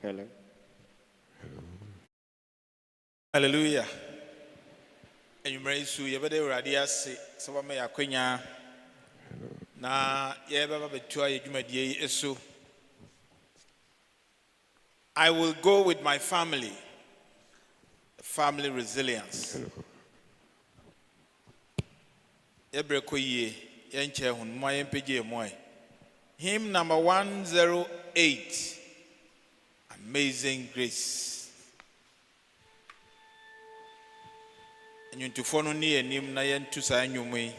Hello. Hallelujah. And you may sue your better radius, some of my aquina. Na yeba betua yedwumadie eso. I will go with my family. Family resilience. Ebreko ye yenche hun mo yempeje mo. Hymn number 108. Amazing Grace. Enyuntufo no ne anim na yentu sa nwumu yi.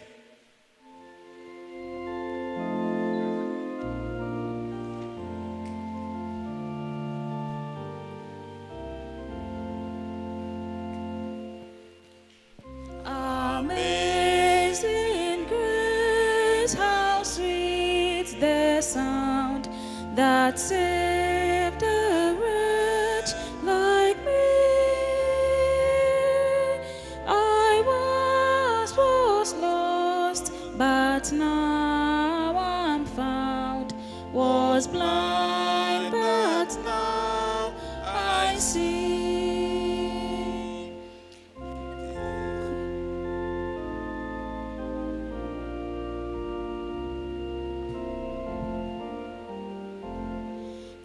Amazing grace, how sweet the sound that saved a wretch like me. I was lost, but now I'm found. Was blind, but now I see.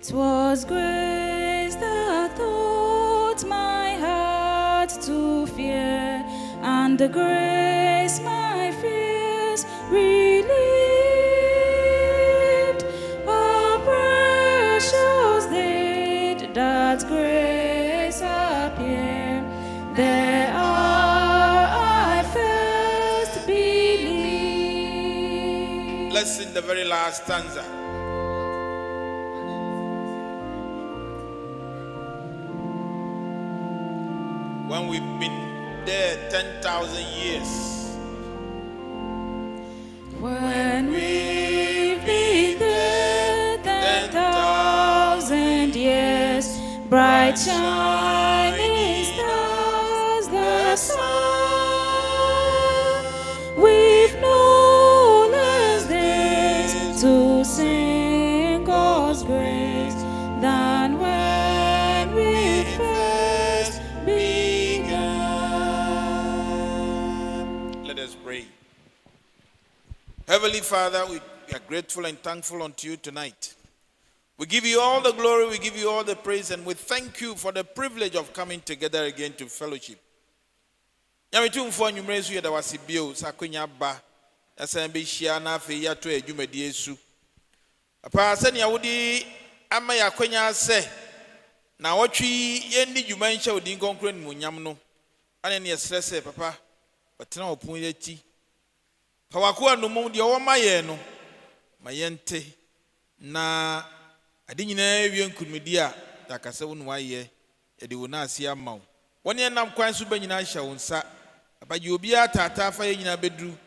Twas grace that taught my heart to fear, and the grace my fears relieved. How precious did that grace appear, the hour I first believed. Let's sing the very last stanza. When we've been there 10,000 years. When we've been there 10,000 years, bright shining stars, the sun, we've no less days to sing God's grace than when we first began. Let us pray. Heavenly Father, we are grateful and thankful unto you tonight. We give you all the glory, we give you all the praise, and we thank you for the privilege of coming together again to fellowship. Yamitumfo nyumresu yeda wasibio sakwenya ba asambe hia na afi yato adwumadi esu. Papa sani awudi ama yakwenya se na wotwi yendi dwuma nhyɛ odin konkro ni munyam no. Ane ne yesrese papa batena opun yati. Pawako anumu de ɔwɔma yɛ no mayente na ade nyinaa wie nkunmidi a dakasa wo no wayɛ yɛde wo na ase ama wo wɔne nam kwan so ba nyinaa hyɛ wo nsa abaje obi atata fa yɛ nyinaa beduru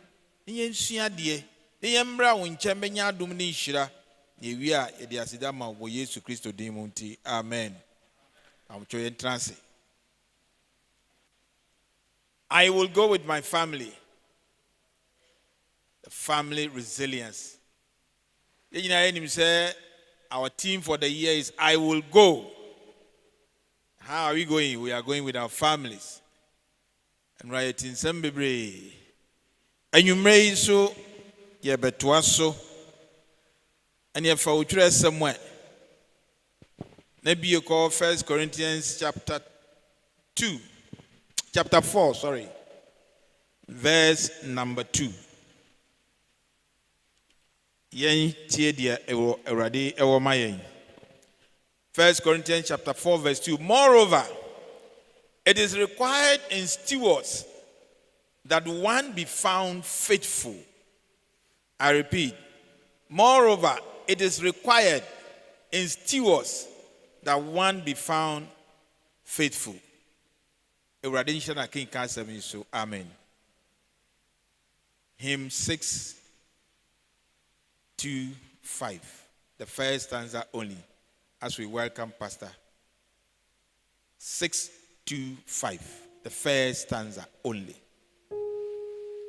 ne yɛnsua de ne yɛmmra wo nkyɛn benya adom ne nhyira na ewie a yɛde aseda ma wo Yesu Kristo din mu nti amen. Amcho yentrance. I will go with my family. The family resilience. Our theme for the year is I will go. How are we going? We are going with our families. And right in Sembebre. And you may so ye betuaso. And ye fautre somewhere. Maybe you call 1 Corinthians chapter 4, verse number 2. Yen tie dia ewo erade ewo mayen. 1 Corinthians chapter 4 verse 2. Moreover, it is required in stewards that one be found faithful. I repeat. Moreover, it is required in stewards that one be found faithful. Erade nhyana king kasem so amen. Hymn 6:2-5, the first stanza only, as we welcome Pastor. 6:2-5, the first stanza only.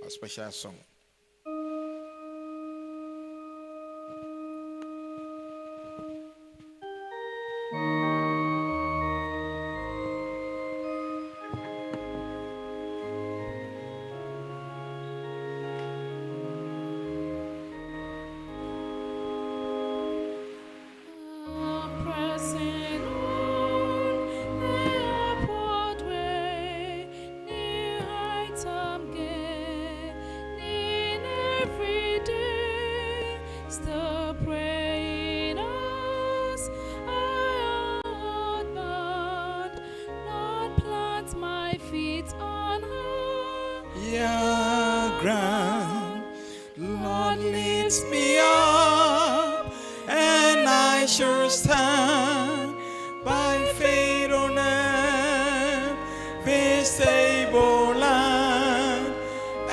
A special song. ground. Lord leads me up, and I shall stand by faith on a stable land, a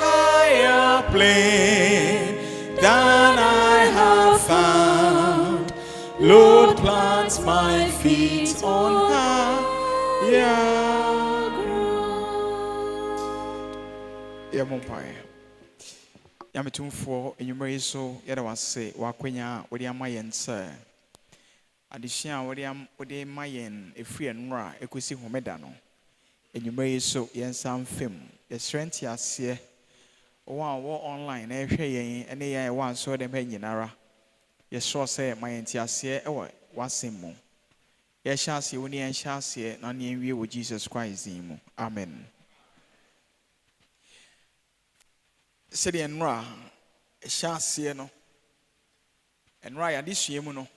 higher plane than I have found. Lord plants my feet on higher ground. Yamumpire. Yametumfo enyumere so yada wase wakwenya wodi amayen sir. Adishia wodi mayen efri enra ekosi homeda no. Enyumere so yensam fem. The strength yase wo online na ehwe yen ene yen wa so dem ha nyinara. Ye so say mayen tiase ewo wasem mu. Ye hyase woni yen hyase na ne enwie wo Jesus Christ din mu. Amen. Sedi enra hyase no enra ya desue mu no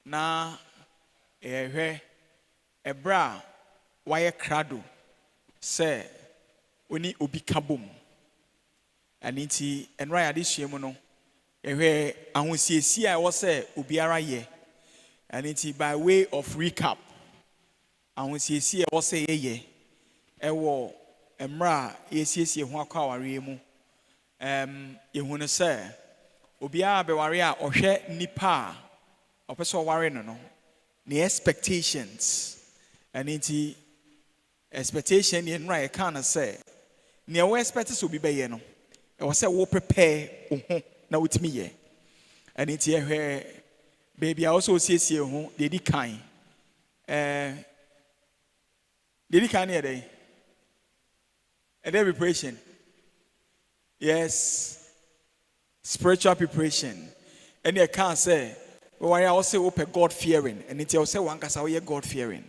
na ehwe ebra waye krado se oni obi kabom aniti enra ya desue mu no ehwe ahosiesi a wo se obiara ye aniti by way of recap ahosiesi a wo se ye ewo emra yesiesie ho akwaware mu yehunu se obiara beware a ohwe nipa opeso ware no the expectations aniti expectation ye nra ye kan say ne we expect so bi be ye no e wo say wo prepare ho na wotimi ye aniti ehwe baby also siesie ho dedi kan ne dey and then preparation. Yes. Spiritual preparation. And you can't say, well, I also open God fearing. And it's also one case I God fearing.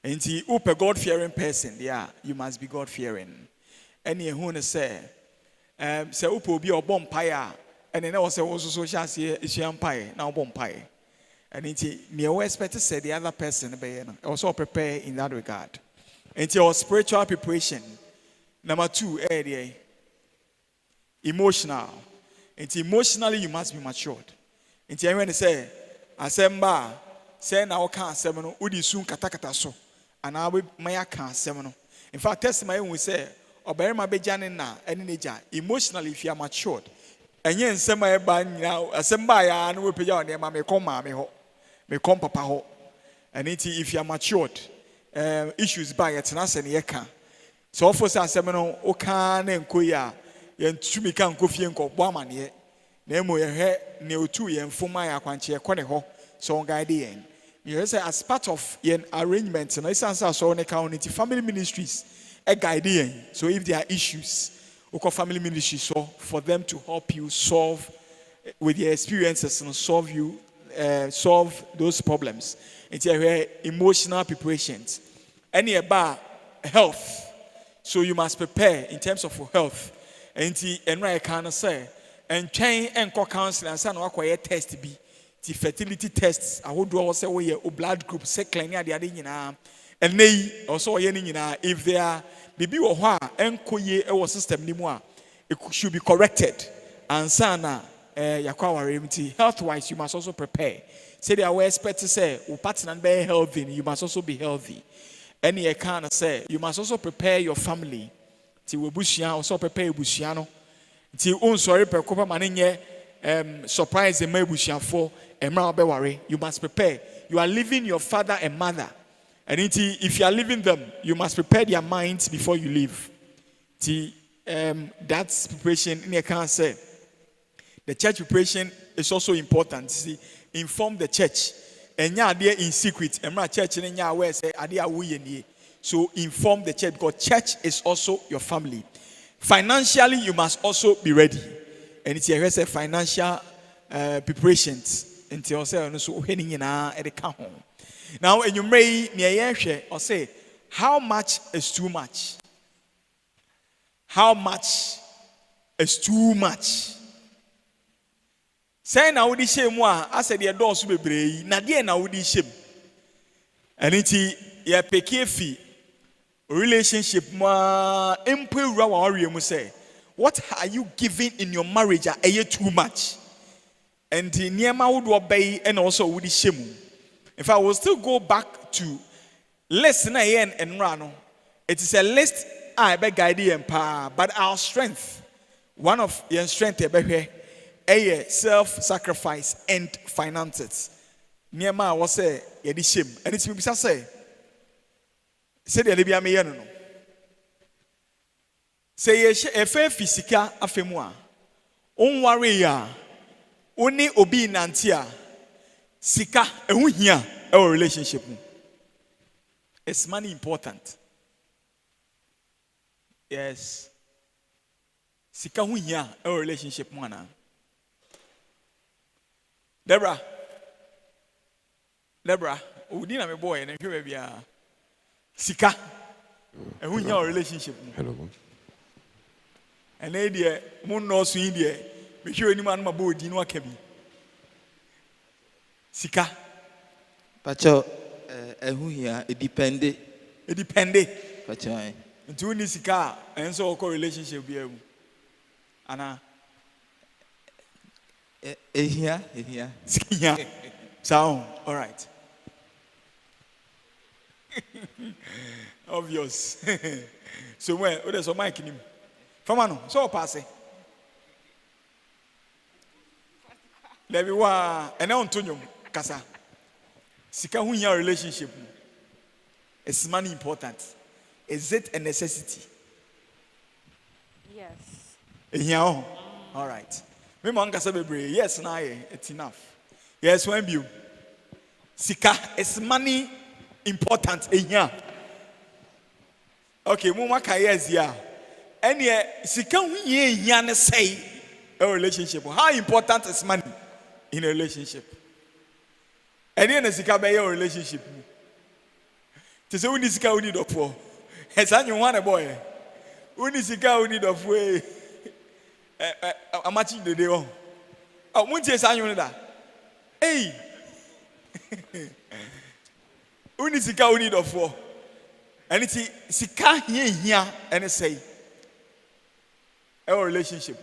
And you open God fearing person, yeah, you must be God fearing. And you want to say upo be a bomb pie. And then also social is your empire, now bomb pie. And it's near expect to say the other person also prepare in that regard. And your spiritual preparation. Number 2, area emotional. And emotionally you must be matured. And when they say, "Asemba," say now can't seven. Udi soon katakata so, and I will maya can't seven. In fact, testimony we say, "Obey my bejanin na any nature." Emotionally, if you are matured, and yen sema eba now asemba ya and we pay on them. Me come me come papa ho. And if you are matured, issues by it na se ne can. So for asem no o kan na nkoya yen tumi kan kofie nkobbo amane na emo ye he ne otu yen foma ya kwanche ko ne ho so guide yen you say as part of yen arrangement na isansa so ne community family ministries e guide yen so if there are issues we call family ministries so for them to help you solve with their experiences and solve those problems. It's emotional preparations any about health. So you must prepare in terms of health. And I can say, and train and counseling and some acquire test be the fertility tests. I would do also a blood group second the other and they also if they are baby or and koye our system anymore, it should be corrected. And sana health wise, you must also prepare. Say they are expect to say, partner and be healthy, you must also be healthy. Any I can say you must also prepare your family. Ti webushia also prepare bushia Ti un sorry per kopa maninye surprise the bushia for emra be worry. You must prepare. You are leaving your father and mother. And if you are leaving them, you must prepare their minds before you leave. That's preparation in I can say. The church preparation is also important. See, inform the church. And ya there in secret, and my church in ya where say adia wuye. So inform the church because church is also your family. Financially, you must also be ready. And it's here say financial preparations until say so heading in at the count. Now, and you may near or say, how much is too much? How much is too much? Say na wodi shame wa ase de do so bebree na de na wodi shame aniti ye peke fi relationship ma empe wura wa ore mu say what are you giving in your marriage are too much and niema would obey and also would shemu. If I will still go back to list na yen and rano, it is a list I be guide and power, but our strength, one of your strength a self-sacrifice and finances. Niema was say yedi shame, and it's me say the Libya me no. Say ye efe fisika afemu a onware ya oni obi nantia sika ehu hia our relationship. Is money important? Yes. Sika hu hia our relationship mu ana. Deborah, odi na me boy na hwe bia sika ehu hia our relationship mu. Hello. And idea mun no so idea me hwe ni man ma bodi no aka bi sika pacho ehu hia it depende pacho nti ni sika enso ko relationship bi am ana ehia sika sound all right obvious so when there's a mic nim famano so pass it lebi wa ene ontonyom kasa sika hu nya relationship is money important? Is it a necessity? Yes. Yeah, all right. Me man kasa bebre yes na it's enough. Yes when you sika is money important ehia. Okay, mo maka yes ya. Any sika hu ye ehia ne say a relationship. How important is money in a relationship? Any na sika be your relationship. To say we need sika we need of for. It's an you want a boy. We need sika we need of way. I'm matching the day on. Oh, mun say san you that. Hey. We need sika we need of for. And it's sika here and say our relationship.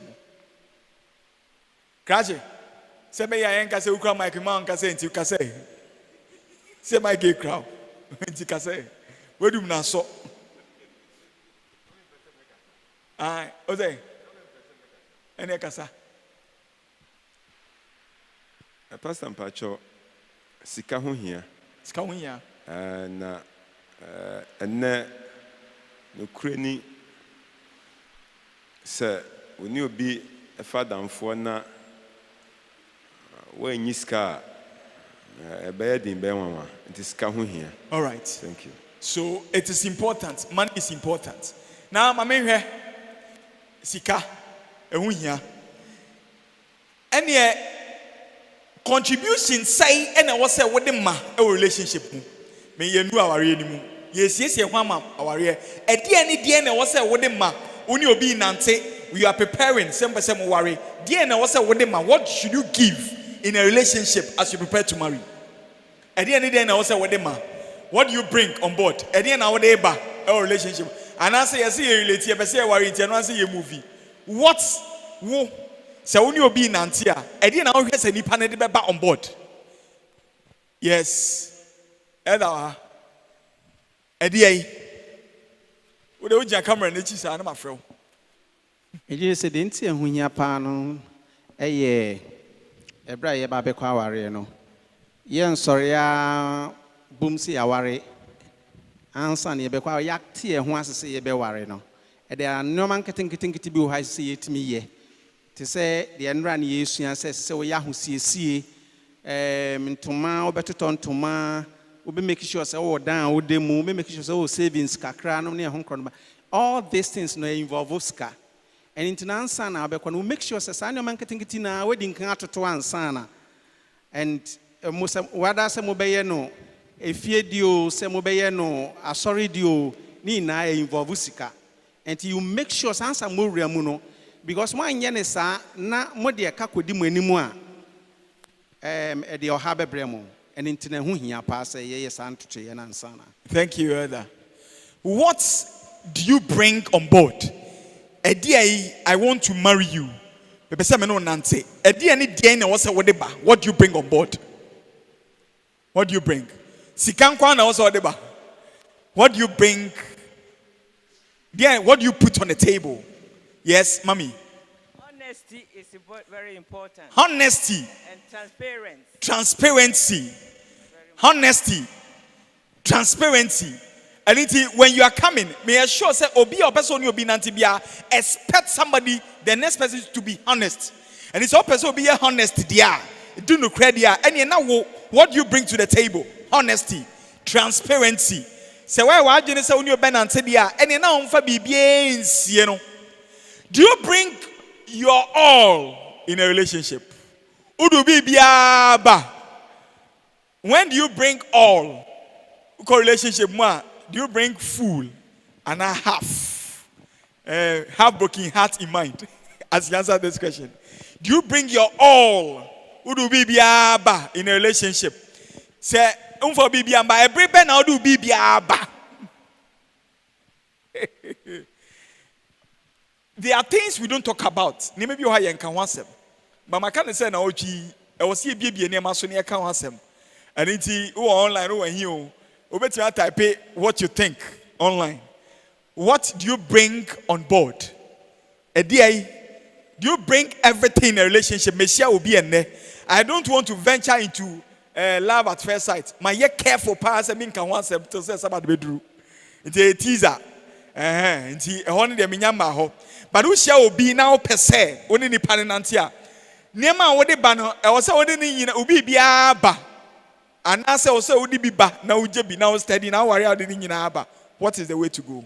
Crash. Say me ya enka say ukra mic man ka say nti ka say. Say my gay crowd. Nti ka say. We do na so. Ah, ozay. Ene kasa. Pastor Mpacho sika ho hia. Sika ho hia. Na ene no kreni se oni obi efa damfo na when you scar a bed in Benwa, it is Kahuhia. All right. Thank you. So it is important. Money is important. Now, my man, Sika, Ehuhia. Any contribution say, and I was say, what the ma a relationship. May you know our anymore. Yes, our ear. At the end, I was say, what the ma, when you be Nante, we are preparing, some worry. The I was say, what the ma, what should you give in a relationship as you prepare to marry? At the end of the day, I was say, what do you bring on board? At the end of the day, a relationship. And I say, I see a relative, I say, I worry, and I see a movie. What? So when you be Nantia, at the end of the day, you panel back on board. Yes. At the end, what do you camera and the cheese? I'm afraid. It is a dinty and when you're pano, a year. Ebra ye ba be kwa ware no ye nsori ya bumsi aware ansa ne be kwa yakte ye ho asese ye be ware no e de anoma nketenketi bi ho asese ye timi ye te se de enra ne yesua se wo ya ho siesie ntoma obetoto ntoma obi make sure say wo dan wo demu me make sure say wo savings kakra no ne ho nkron all these things no involve ska. And in Nansana, we make sure that Sanyo Manketing na wedding can to Ansana. And Wada Samobeyeno, a Fiedio, Samobeyeno, a sorry dio, Nina involve Usika. And you make sure Sansa Muria Muno, because one Yanesa, na Modia Kakudimu anymore. At the Ohabe Bremo, and in Tenahuia pass a yes, Antuchi and Ansana. Thank you, Elder. What do you bring on board? I want to marry you. What do you bring on board? What do you bring? What do you bring? What do you put on the table? Yes, mommy. Honesty is very important. Honesty. And transparency. Transparency. Honesty. Transparency. And when you are coming, may I sure say, Obi or person you be nantibia, expect somebody, the next person to be honest. And it's all person be honest, dear. Do no credit. And you know what you bring to the table? Honesty, transparency. Say why you say when you ben and say dear, and you know you know. Do you bring your all in a relationship? Udu be biaba. When do you bring all? Relationship ma. Do you bring full and a half? Broken heart in mind as you answer this question. Do you bring your all? Udu bibiaba in a relationship. Say, for bibiaba, every pen now do bibiaba. There are things we don't talk about. Maybe you have can once them. But my kind of say now, I was here baby near Masonia can once them. And it's online over here. Type what you think online. What do you bring on board? Do you bring everything in a relationship? Messiah will be in there. I don't want to venture into love at first sight. My careful pass. I mean, can once to say about the bedroom. It's a teaser. Only the minyama. But who shall be now per se? Only the panenantia. Nema what the banner. I was only in Ubi Biaba. And I say also would be back now be now steady now worry out in Aba. What is the way to go?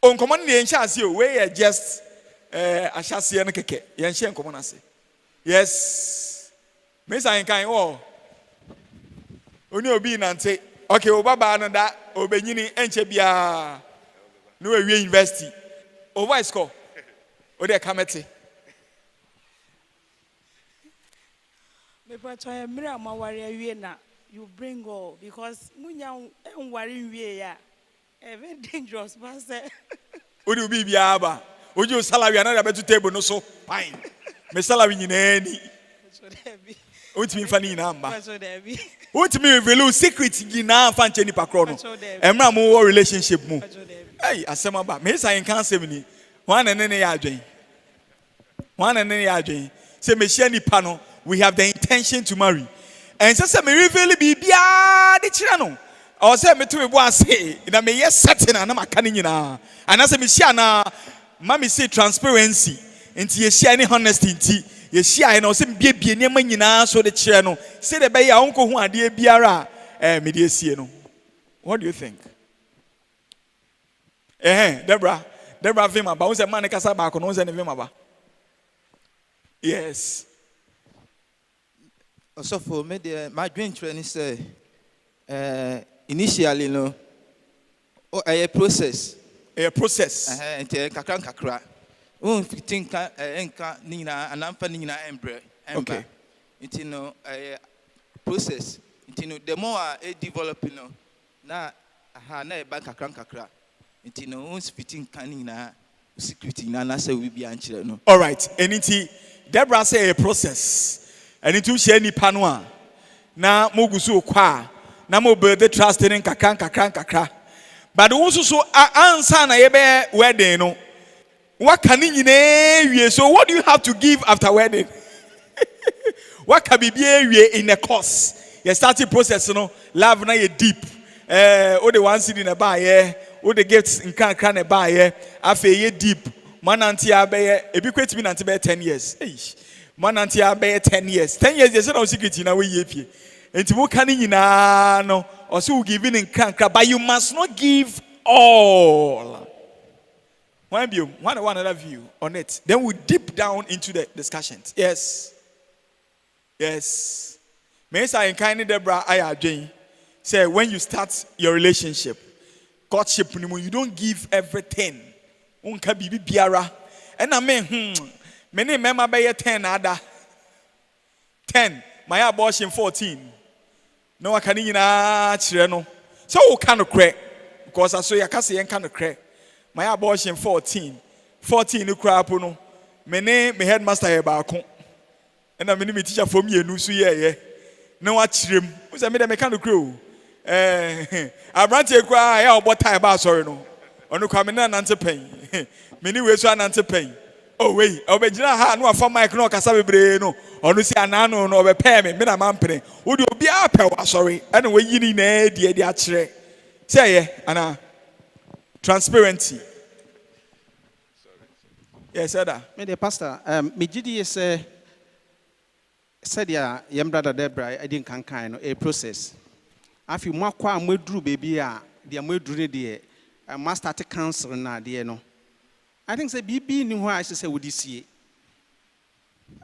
On command the enchants you way just a chassis and a keke. Yanshan common say. Yes. Miss I kind oh. Only obi and say, okay, Obaba and that Obenini Enchebia no university. Over score. Or their committee. But I am you bring all because Munya and worry we are a very dangerous person. Would you be Biaba? Would you salary another better table? No, so fine. My salary in any. What's me funny number? What's me reveal secret in our fancy Pacrono? And my more relationship move. Hey, I say about me, I can't say me. One and any adjoin. One and any adjoin. Say, Michelle Pano. We have the intention to marry. And so me really be bia the channel. I say me to me boy say, na me yes certain and I'm canning na. And I say me share na, mommy say transparency. Inti ye share any honesty inti. Ye share and I say be nyema nyina so the channel. Say the be ya unko hu ade biara me dey see no. What do you think? Deborah Vima ba. Who say man kasa ba ko no say ne Vima ba. Yes. Also for me, my dream training say initially no, a process. A process. Until kakra. Think enka nina anamfa nina embre. Okay. It no a process. It no the more I develop no na na bank kakra. It no uns fitting kanina security na say we be anchire no. All right. And it Deborah say a process. And it will share any panwa. Na mogusu kwa. Na mo build the trust in kakra. But also so answer na yebe wedding no. What can you so what do you have to give after wedding? What can be in a course? You starting process no. Love na ye deep. All the ones in a bar all the gifts in can a bar afe ye deep. Man anti abe e bi kwetimi nanti be 10 years. Man anti abe 10 years. 10 years there's no secret in we ye. Enti wo kan nyina no also giving in crankra, but you must not give all. One view, one another view on it. Then we deep down into the discussions. Yes. May I encourage Deborah Ayadjane say when you start your relationship, courtship, you don't give everything. Unka bibi biara. And I mean, many member by 10 other 10. My abortion 14. No, I can't even no. So, kind of crack. because I saw your case and kind of crack. My abortion 14 no crap no. Me headmaster here back. And I'm a teacher for me and no so yeah. No watch him. Who's a mechanic crew? I brought you cry out what time about sorry no. On the coming and answer pain. Many ways to answer pain. Oh wait, Obejina ha no afa mic no kasa bebre no. Onu si anano no obepe me na mampene. Wo de obi apewa sorry. And we yini na de akire. Say ye ana transparency. Yes, sir. Me the pastor, me gidi say said ya yam brother Debra I didn't kan no a process. Afi mo akwa ameduru baby a de ameduru ne de master to council na de no. I think say BB ni ho I say would see.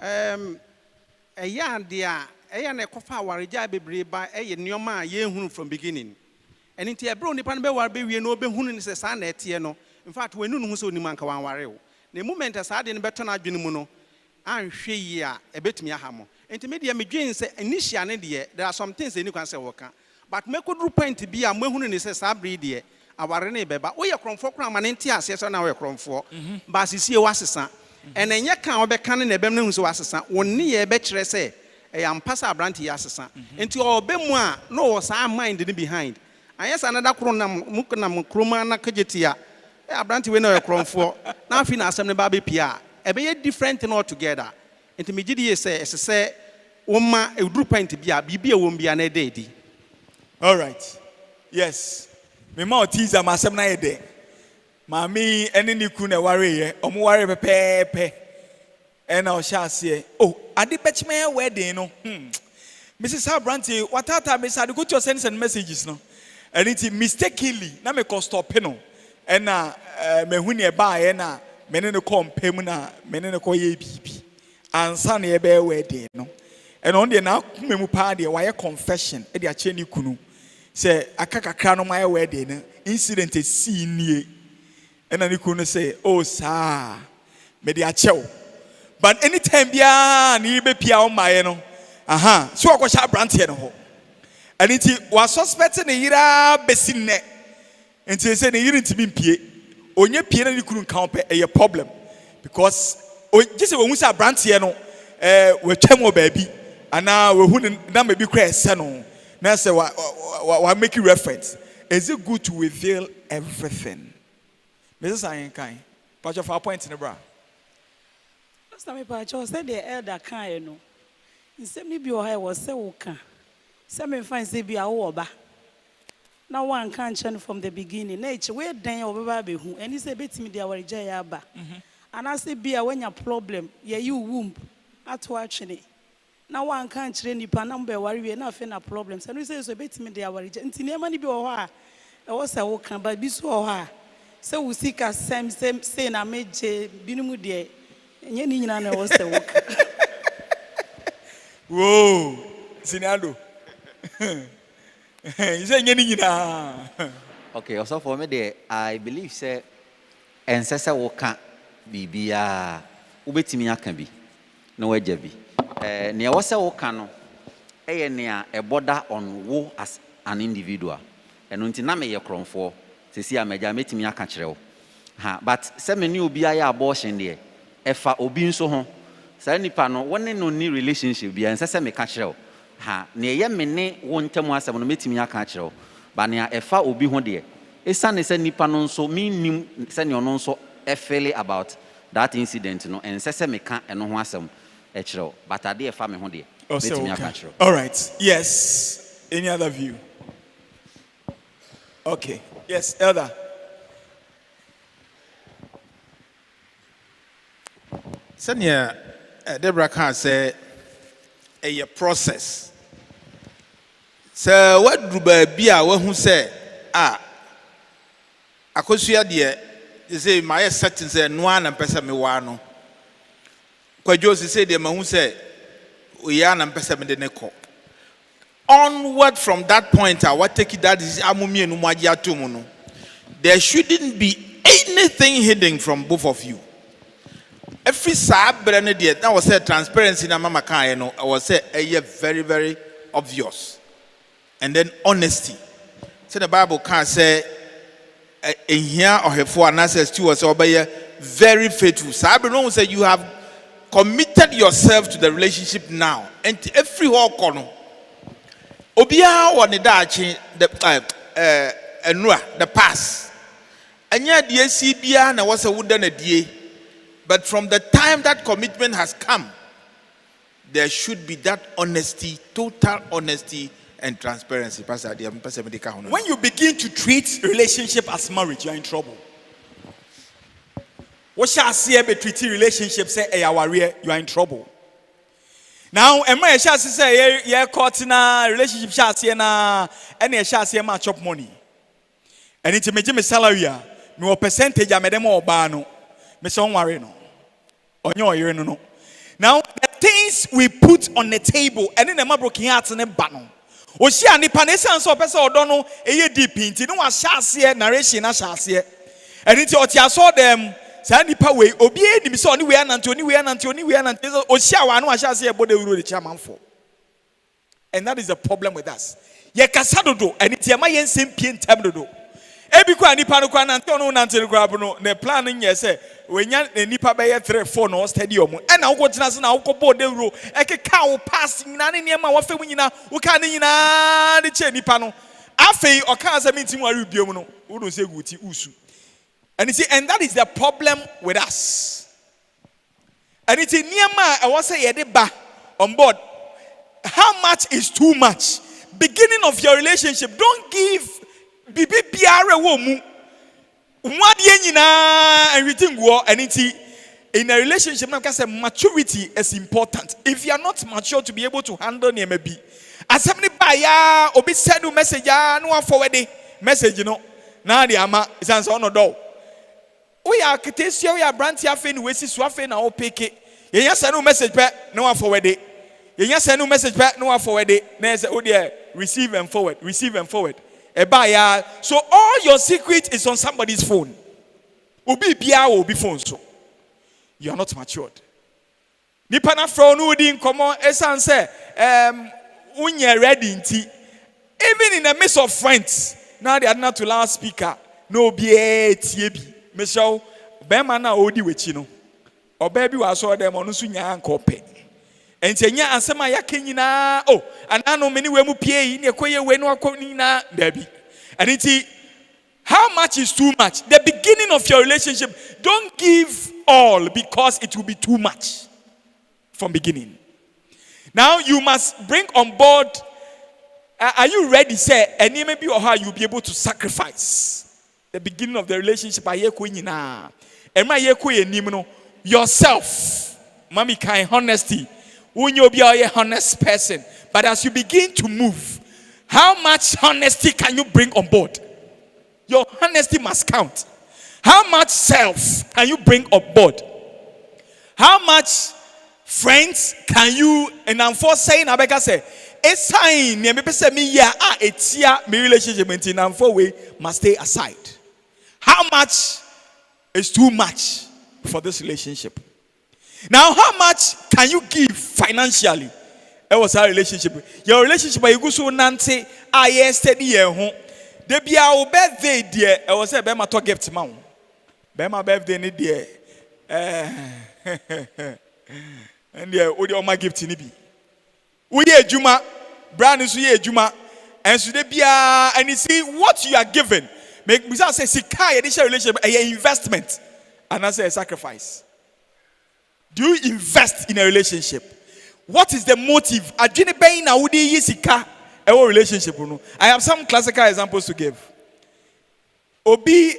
A yan dia na kofa awareja bebre ba ye nneoma ye hunu from beginning. And into a bro nipa be war be wie no be hunu ni say sa na etie no. In fact we nu so ni manka wan ware wo. The moment as I didn't better not mu no anhwe yi a ebetumi aha mo. Enti me dia me dwen say initial ne de there are some things any can say work. But me could point be a mahunu ni say sa bre de aware ne beba wo ye kromfo kra ma ne ntia ase so na wo ye kromfo ba sisi e wasesa ene enye kan wo be kan ne bem ne hu so wasesa wonni ye be kire say e am pasa abranti ya asesa enti obe mu a no wo sa mind ni behind ayesa another kro na mu kroma na kajetia e abranti we na ye kromfo na afi na asem ne ba be pia e be ye different all together enti me gidi ye say wo ma e duru point bia bibia wo mbia na dedi. All right. Yes. Me ma otiza ma asem na ye de. Mami ene ni ku na ware ye, omo ware pepepe. E na o sha ase. Oh, ade pechme wedding no. Mrs. Abranti, watata me say go to send messages no. And it mistakenly na me ko stop no. E na me hu ne ba ye na me ne ko mpem na me ne ko ye bibi. Ansa na ye be wedding no. And on the now me pa de why confession e de a che ni kunu. Say akakakra no my wedding incident is seen nie. And then you say, oh, sir, me de achew. But anytime bia ni be pia on my no. Aha, so I go sha brand here no. And it was suspecting the ira besine. And say the ira to be pie. Onye pie na ni kunu count a problem. Because just when we say brand here no, we twem baby. And now we who na maybe cry say no. Now say what make you reference. Is it good to reveal everything? Mrs. Ayenkai, but your 4 points in the bra. Last time I said the elder can no. In some be your hair was so can. Some find say be a oba. Now one can't change from the beginning. Nature where then over baby who and he said bet me the our jayaba. And I say be a when your problem, yeah you womb at watching it. Now one can't train you number worry enough in a problems. And we say so bet me the our until near money be or I was a walk but be so hard. So we seek a same say na meje binimu de enye ni nyina na wo se wo ka. Whoa, Sinado. You say enye ni nyina. Okay, also for me there I believe say ensese wo ka bibia ubetimi aka bi na waja bi. Ne wo se wo ka no eye ne a eboda on wo as an individual. Eno nti na me ye kromfo sisi ameja metimi aka kirewo ha but se me ni obi aye abortion de efa obi nso ho sa nipa no woni no ni relationship bia nse se me ka kirewo ha ne ye me ne wo ntemu asem no metimi aka kirewo ba ne efa obi ho de esa ne se nipa no nso mi nim se ne ono nso feel about that incident no ense se me ka eno ho asem e kirewo but ade efa me ho de metimi aka kirewo. All right, yes, any other view? Okay. Yes, Elder. Senior Deborah can say a process. So what do be a one who say akosua de you say my settings say no one and person me wano. Kwajo say de ma who say we are and person me de neko. Onward from that point, what take it that is amumi and umagia tumuno. There shouldn't be anything hidden from both of you. Every sab Benedict, that was said transparency in Mama Kayano, I was said very, very obvious. And then honesty. So the Bible can't say here or her for an access to us or by very faithful. Sabino said you have committed yourself to the relationship now. And every whole corner. Obia or the dachi the past. And yet the CBA was a wooden a but from the time that commitment has come, there should be that honesty, total honesty and transparency. When you begin to treat relationship as marriage, you are in trouble. What shall see be treating relationship say you are in trouble. Now, and my shall say yeah caught in a relationship shall see na any shall see much of money. And it's a salary, no percentage I made them all bano. Miss on worry no. On your no. Now the things we put on the table and in the broken hearts and a banner. Oshi ani panesa so pesa odono eye deep nti no wa hyase narration na hyase and nti oti aso dem sa nipa we obi enim se oni we anante oshi awa no wa hyase e bode wuro de chamanfo. And that is the problem with us. Ye kasa dodo and nti ema ye nsem pie ntam dodo ebi kwa nipa no kwa nante ono nante no kwa no ne plan nye se wenya nipa be ye 3-4 no stadium e na wo tena se na wo bode wuro e keka wo pass nyina ne niam a wo fa mu nyina wo ka ne nyina de che nipa no afei o ka se minti mu ari biom no wo do se guti usu. And you see, and that is the problem with us. And it's in niam a wo se ye de ba on board. How much is too much? Beginning of your relationship, don't give bibi biara wo mu wadie nyina everything go. And in a relationship now can say maturity is important. If you are not mature to be able to handle ne maybe asem ni ba ya obi send you message ya no forward message you know na the ama isan so no do we are ketesia we are brand afa ni we si so afa na o peke ye nya send you message pe no forward ye nya send you message pe no forward na say o there receive and forward. So all your secret is on somebody's phone. Obi bia will be phone so. You are not matured. Nipa na fro no di nkomo esan say unye ready nti even in the midst of friends now they are not to loudspeaker no be tie bi me show be man na odi wechi no oba bi wa so dem onu so nya ankope. And enya asema yake nyina oh anano meni we mu pie ne ekoye we no akonyina dabi. And it's how much is too much? The beginning of your relationship, don't give all because it will be too much from beginning. Now you must bring on board. Are you ready, sir? And maybe or how you'll be able to sacrifice the beginning of the relationship. Yourself, mommy, kind honesty. When you'll be a honest person, but as you begin to move, how much honesty can you bring on board? Your honesty must count. How much self can you bring on board? How much friends can you? And I'm for saying, I say, a sign. Me relationship in for way must stay aside. How much is too much for this relationship? Now, how much can you give financially? It was our relationship. Your relationship, you go so nante. I steady here home. They be our birthday, dear. I was a Bema to gift mount. Bema birthday, ni dear. And dear, what do my gift in be? We ye Juma, brand is ye Juma, and so they be and you see what you are given. Make me say, Sikai, initial relationship, a investment, and I say a sacrifice. Do you invest in a relationship? What is the motive? Relationship. I have some classical examples to give. Obi,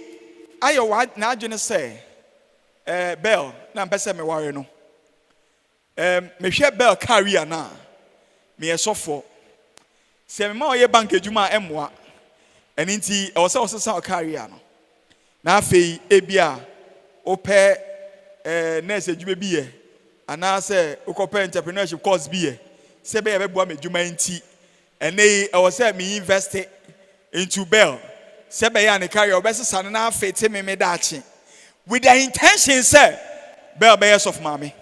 I now just say, Bell, na mpese me worry no. Me share Bell career na. Me esofo. Se me ma oye bank ejuma emwa. Eni nti e wose sa career no. Na afei ebia ope nurse ejuma bi ye. Ana say ukope entrepreneurship course bi ye. Se be be boa me ejuma nti. Ene I was say me invest into Bell. Se be ya ne career obesesa na afei me dachi. With the intention say Bell be yes of mommy.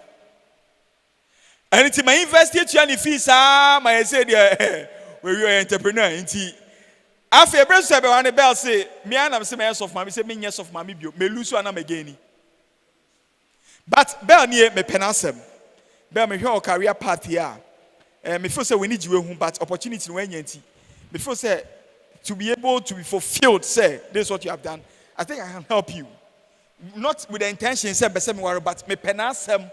And it's my invested to any fees my say we are entrepreneur nti After a say on the bell say, me and I'm saying of mommy, say me yes of mommy, me lose one again. But bell near me penasem. Bell me your career path here. Me feel say we need you home, but opportunity when yenti. Before say to be able to be fulfilled, say this is what you have done. I think I can help you. Not with the intention say be say me worry, but me penasem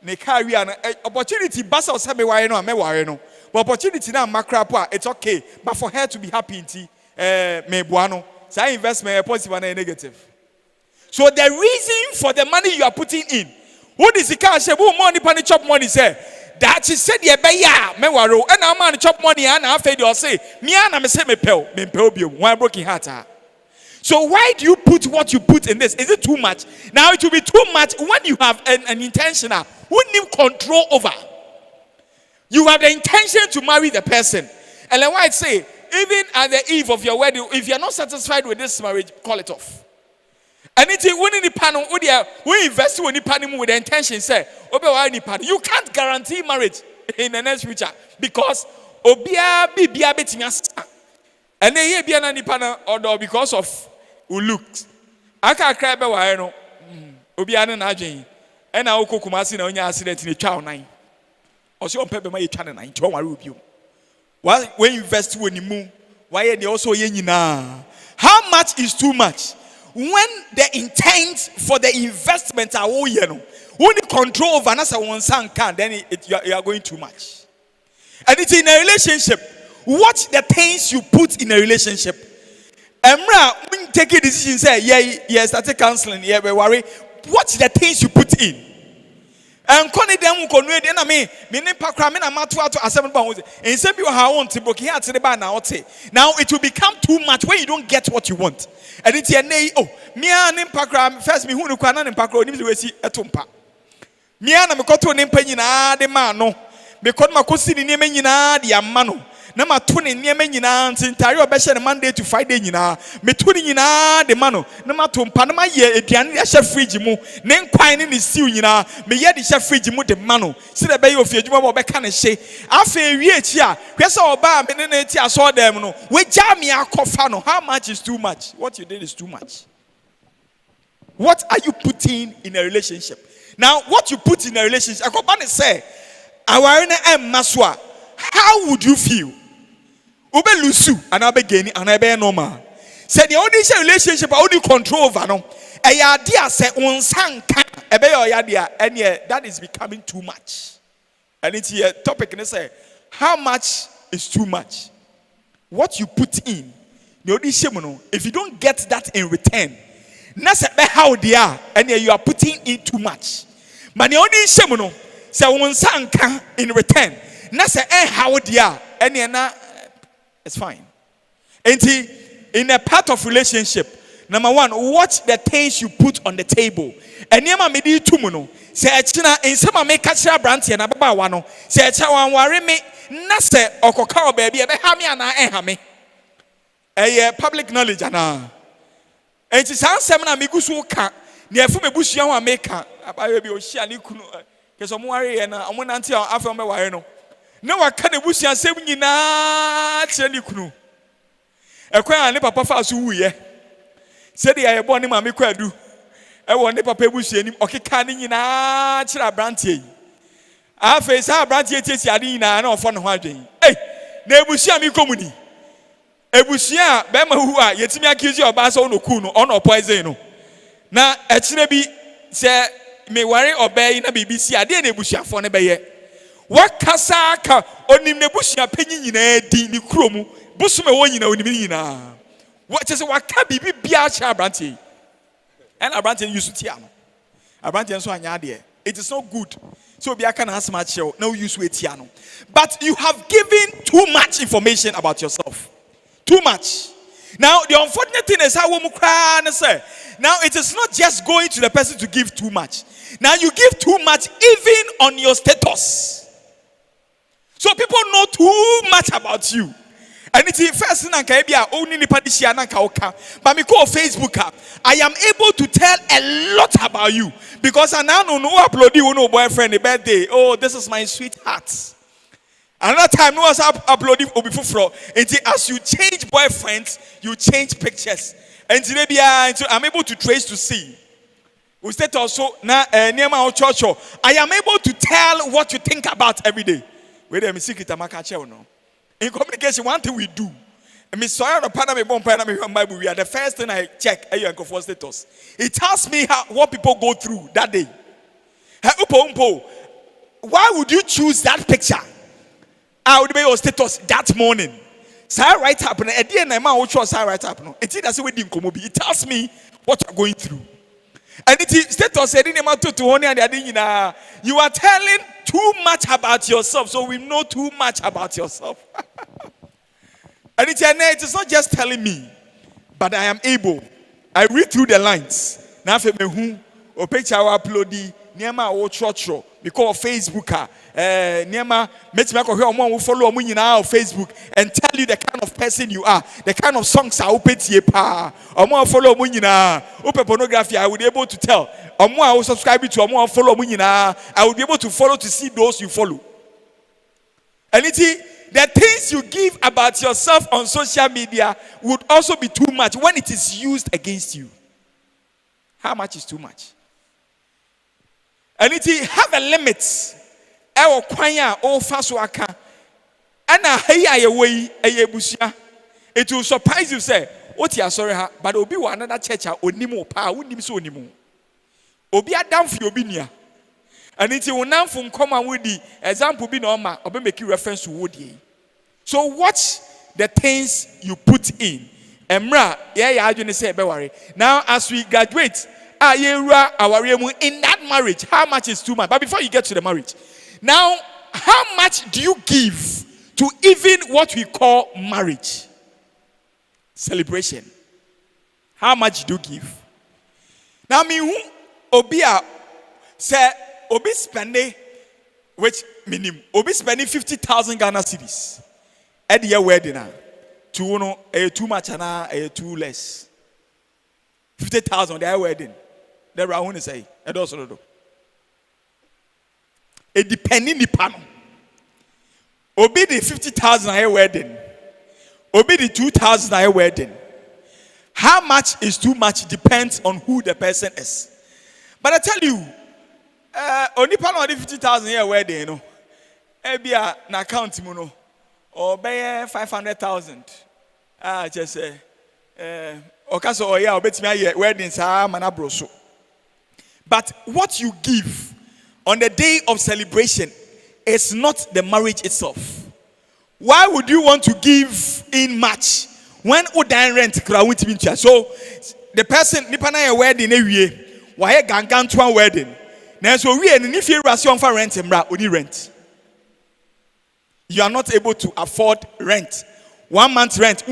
me career opportunity basa say me worry no, me worry no. But opportunity na makrapa, it's okay. But for her to be happy inti me buano. So investment positive and negative. So the reason for the money you are putting in, who is the cash? Who money pani chop money say that she said ye be ya me waro and na man chop money and after you say me and me say me pel bio one broken heart. So why do you put what you put in this? Is it too much? Now it will be too much when you have an intentional who need control over. You have the intention to marry the person. And then why I say, even at the eve of your wedding, if you're not satisfied with this marriage, call it off. Anything when the panel, we invest in the panel with the intention, say, you can't guarantee marriage in the next future because obia bibia betinga. And then here be an panel or because of who looks. I can't cry about why no. Obia na ajin. And I will kumasi na onya accident in the child 9. Also on paper my channel 9 to worry with you. When you invest when you move, why are they also yenina? How much is too much? When the intent for the investment are all you know, when you control over another one son can, then you are going too much. And it's in a relationship. Watch the things you put in a relationship. Emra, when you take a decision, say, yeah, started counseling, yeah, we worry. Watch the things you put in. And now it will become too much when you don't get what you want. And it's a nay, oh, me and Impakram first me who can impakro nims we see a tumpa. Me and I'm got to name penina de mano because my cousin in Yemenina the amano. Nama tuni Yemenina Tintario Beshan Monday to Friday yina. Me tuni yina de mano. Nama tum Panama ye Diana chef frigimu. Name quine in the stew yina. Me ye the chef frigimu de mano. See the bay of your jumbo becana she. After a year, where's all bam and then I saw them. No, we jamia cofano. How much is too much? What you did is too much. What are you putting in a relationship? Now, what you put in a relationship, I go back and say, Awarina and Maswa, how would you feel? Ube lusu, and I begin, and I be normal. Say the only relationship, I only control over no. A yadia say one sang can, a be or yadia, and yeah, that is becoming too much. And it's a topic, and I say, how much is too much? What you put in, the only shame, if you don't get that in return, that's how they are, and you are putting in too much. But the only shame, say one sang can in return, that's how they are, and it's fine. And in a part of relationship, number one, watch the things you put on the table. And yema me di tumuno. Say achina insema me kachira branti na baba wano. Say acha wan ware me na se okoka baby ebe ha me ana ha me. Public knowledge ana. Enti san sem na me gusu ka. Ne afu me busua ho ameka. Abaye bi o hia ni kunu. Keso mo ware ye na omo nanti afa me ware no. Na waka ne busua sem nyina kire ni kunu. Ekwan ne papa fa so wuye. Said the air born in my quadu. I want the papa bush and okeka ni nyina kira brantie. I face our brantie tesi adina na ofo no hwadwen. Hey, na ebusia mi komuni. Ebusia be ma hu a yetimi accuse your ba so no ku no on poison no. Na ekire bi se me ware obey na bibisi ade na ebusia fo ne beye. Wakasa ka onim na ebusia panyi nyina di ni kuromu. Busume wo nyina onim nyina. What is what can be biacha branty? And a branty use to tiano. A branty so anyade. It is not good. So be I can ask my child, no use with tiano. But you have given too much information about yourself. Too much. Now the unfortunate thing is how we cry and say. Now it is not just going to the person to give too much. Now you give too much even on your status. So people know too much about you. And it's the first thing I only but me call Facebook app. I am able to tell a lot about you because I now know upload you no boyfriend the birthday. Oh, this is my sweetheart. Another time, no one's uploading obi fufro. And as you change boyfriends, you change pictures. And today, I'm able to trace to see. We said also na near my church. I am able to tell what you think about every day. Wait a minute, in communication, one thing we do. We are the first thing I check for status. It tells me what people go through that day. Why would you choose that picture? I would be your status that morning. So I write up and at the end, I write up. It tells me what you're going through. And it is status said you are telling too much about yourself, so we know too much about yourself. And it is not just telling me, but I am able. I read through the lines. Now, for me, who or picture I upload the Niama or church because Facebook, Niama, make me who follow me now on Facebook and tell you the kind of person you are, the kind of songs I open to pa, or more follow me now. Open pornography, I would be able to tell. Or more I will subscribe to, or more follow me now. I will be able to follow to see those you follow. And the things you give about yourself on social media would also be too much when it is used against you. How much is too much? And it have a limit. It will surprise you, say, what you are sorry, but obi one another church onimo pa unim so onimo. Obi adam fi obi nia. And it will now from come and with the example be normal, or make reference to Woody. So watch the things you put in. Emra, yeah, I say worry. Now, as we graduate, in that marriage, how much is too much? But before you get to the marriage, now, how much do you give to even what we call marriage? Celebration. How much do you give? Now, me who obia say obi spending, which minimum obi spending 50,000 Ghana cedis at the wedding. Too much and too less. 50,000 their wedding. There are one say and also do. It depending the panel. Obi the 50,000 a wedding. Obi the 2,000 a wedding. How much is too much depends on who the person is. But I tell you, only panel 50,000 a wedding, you know. Ebia na account muno or buy 500,000. Just say okaso oya obetimi wedding sa manabroso. But what you give on the day of celebration is not the marriage itself. Why would you want to give in much when udan rent kra? So the person nipana a wedding ewie, why gangan to a wedding. Now so we and if you ration for rent only rent. You are not able to afford rent. 1 month rent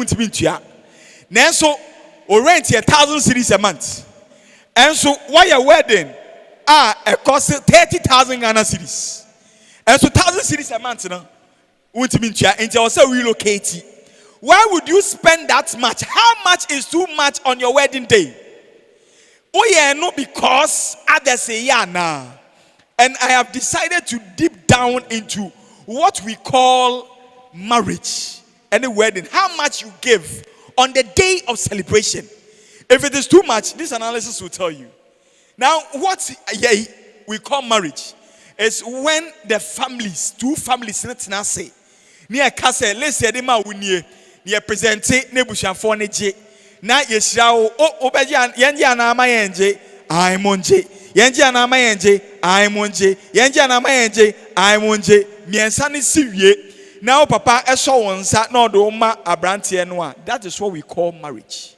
now so or rent 1,000 cedis a month. And so why a wedding? It costs 30,000 Ghana cedis. And so 1,000 cedis a month now. And also relocate. Why would you spend that much? How much is too much on your wedding day? Oh yeah, no, because others say yeah now. And I have decided to deep down into what we call marriage and a wedding. How much you give on the day of celebration. If it is too much, this analysis will tell you. Now, what we call marriage is when the families, two families, let's not say, near Castle, let's say, near presente, Nebusha for Neje, na Yeshao, Obejan, Yanjana Mayenje, I monje, Yanjana Mayenje, I monje, Yanjana Mayenje, I monje, Miansani Sirie. Now, Papa, I saw one sat no doma abranti noa. That is what we call marriage.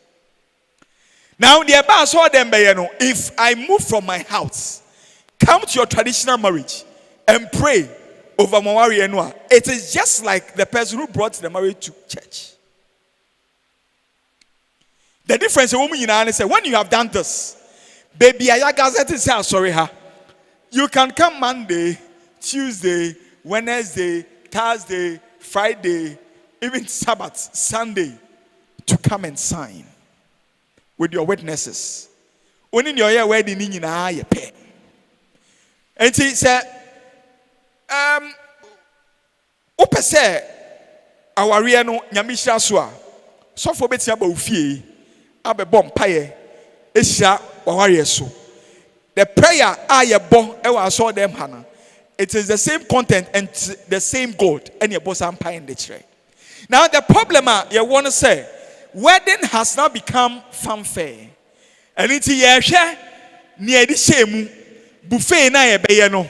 Now, the Abba saw them by if I move from my house, come to your traditional marriage and pray over Mawari Enwa, it is just like the person who brought the marriage to church. The difference a woman in Anna said, when you have done this, baby, I gazette say sorry her. You can come Monday, Tuesday, Wednesday, Thursday, Friday, even Sabbath, Sunday, to come and sign with your witnesses. When in your wedding in your pay. And he said, open pese aware no nyame hyira so a sofo betia ba ofie abebɔ mpaye ehia waware so. The prayer ayebo ewa so dem hana. It is the same content and the same God and your boss empire in the church. Now the problem you want to say wedding has now become fanfare. And it's here near the same buffet na ye be no.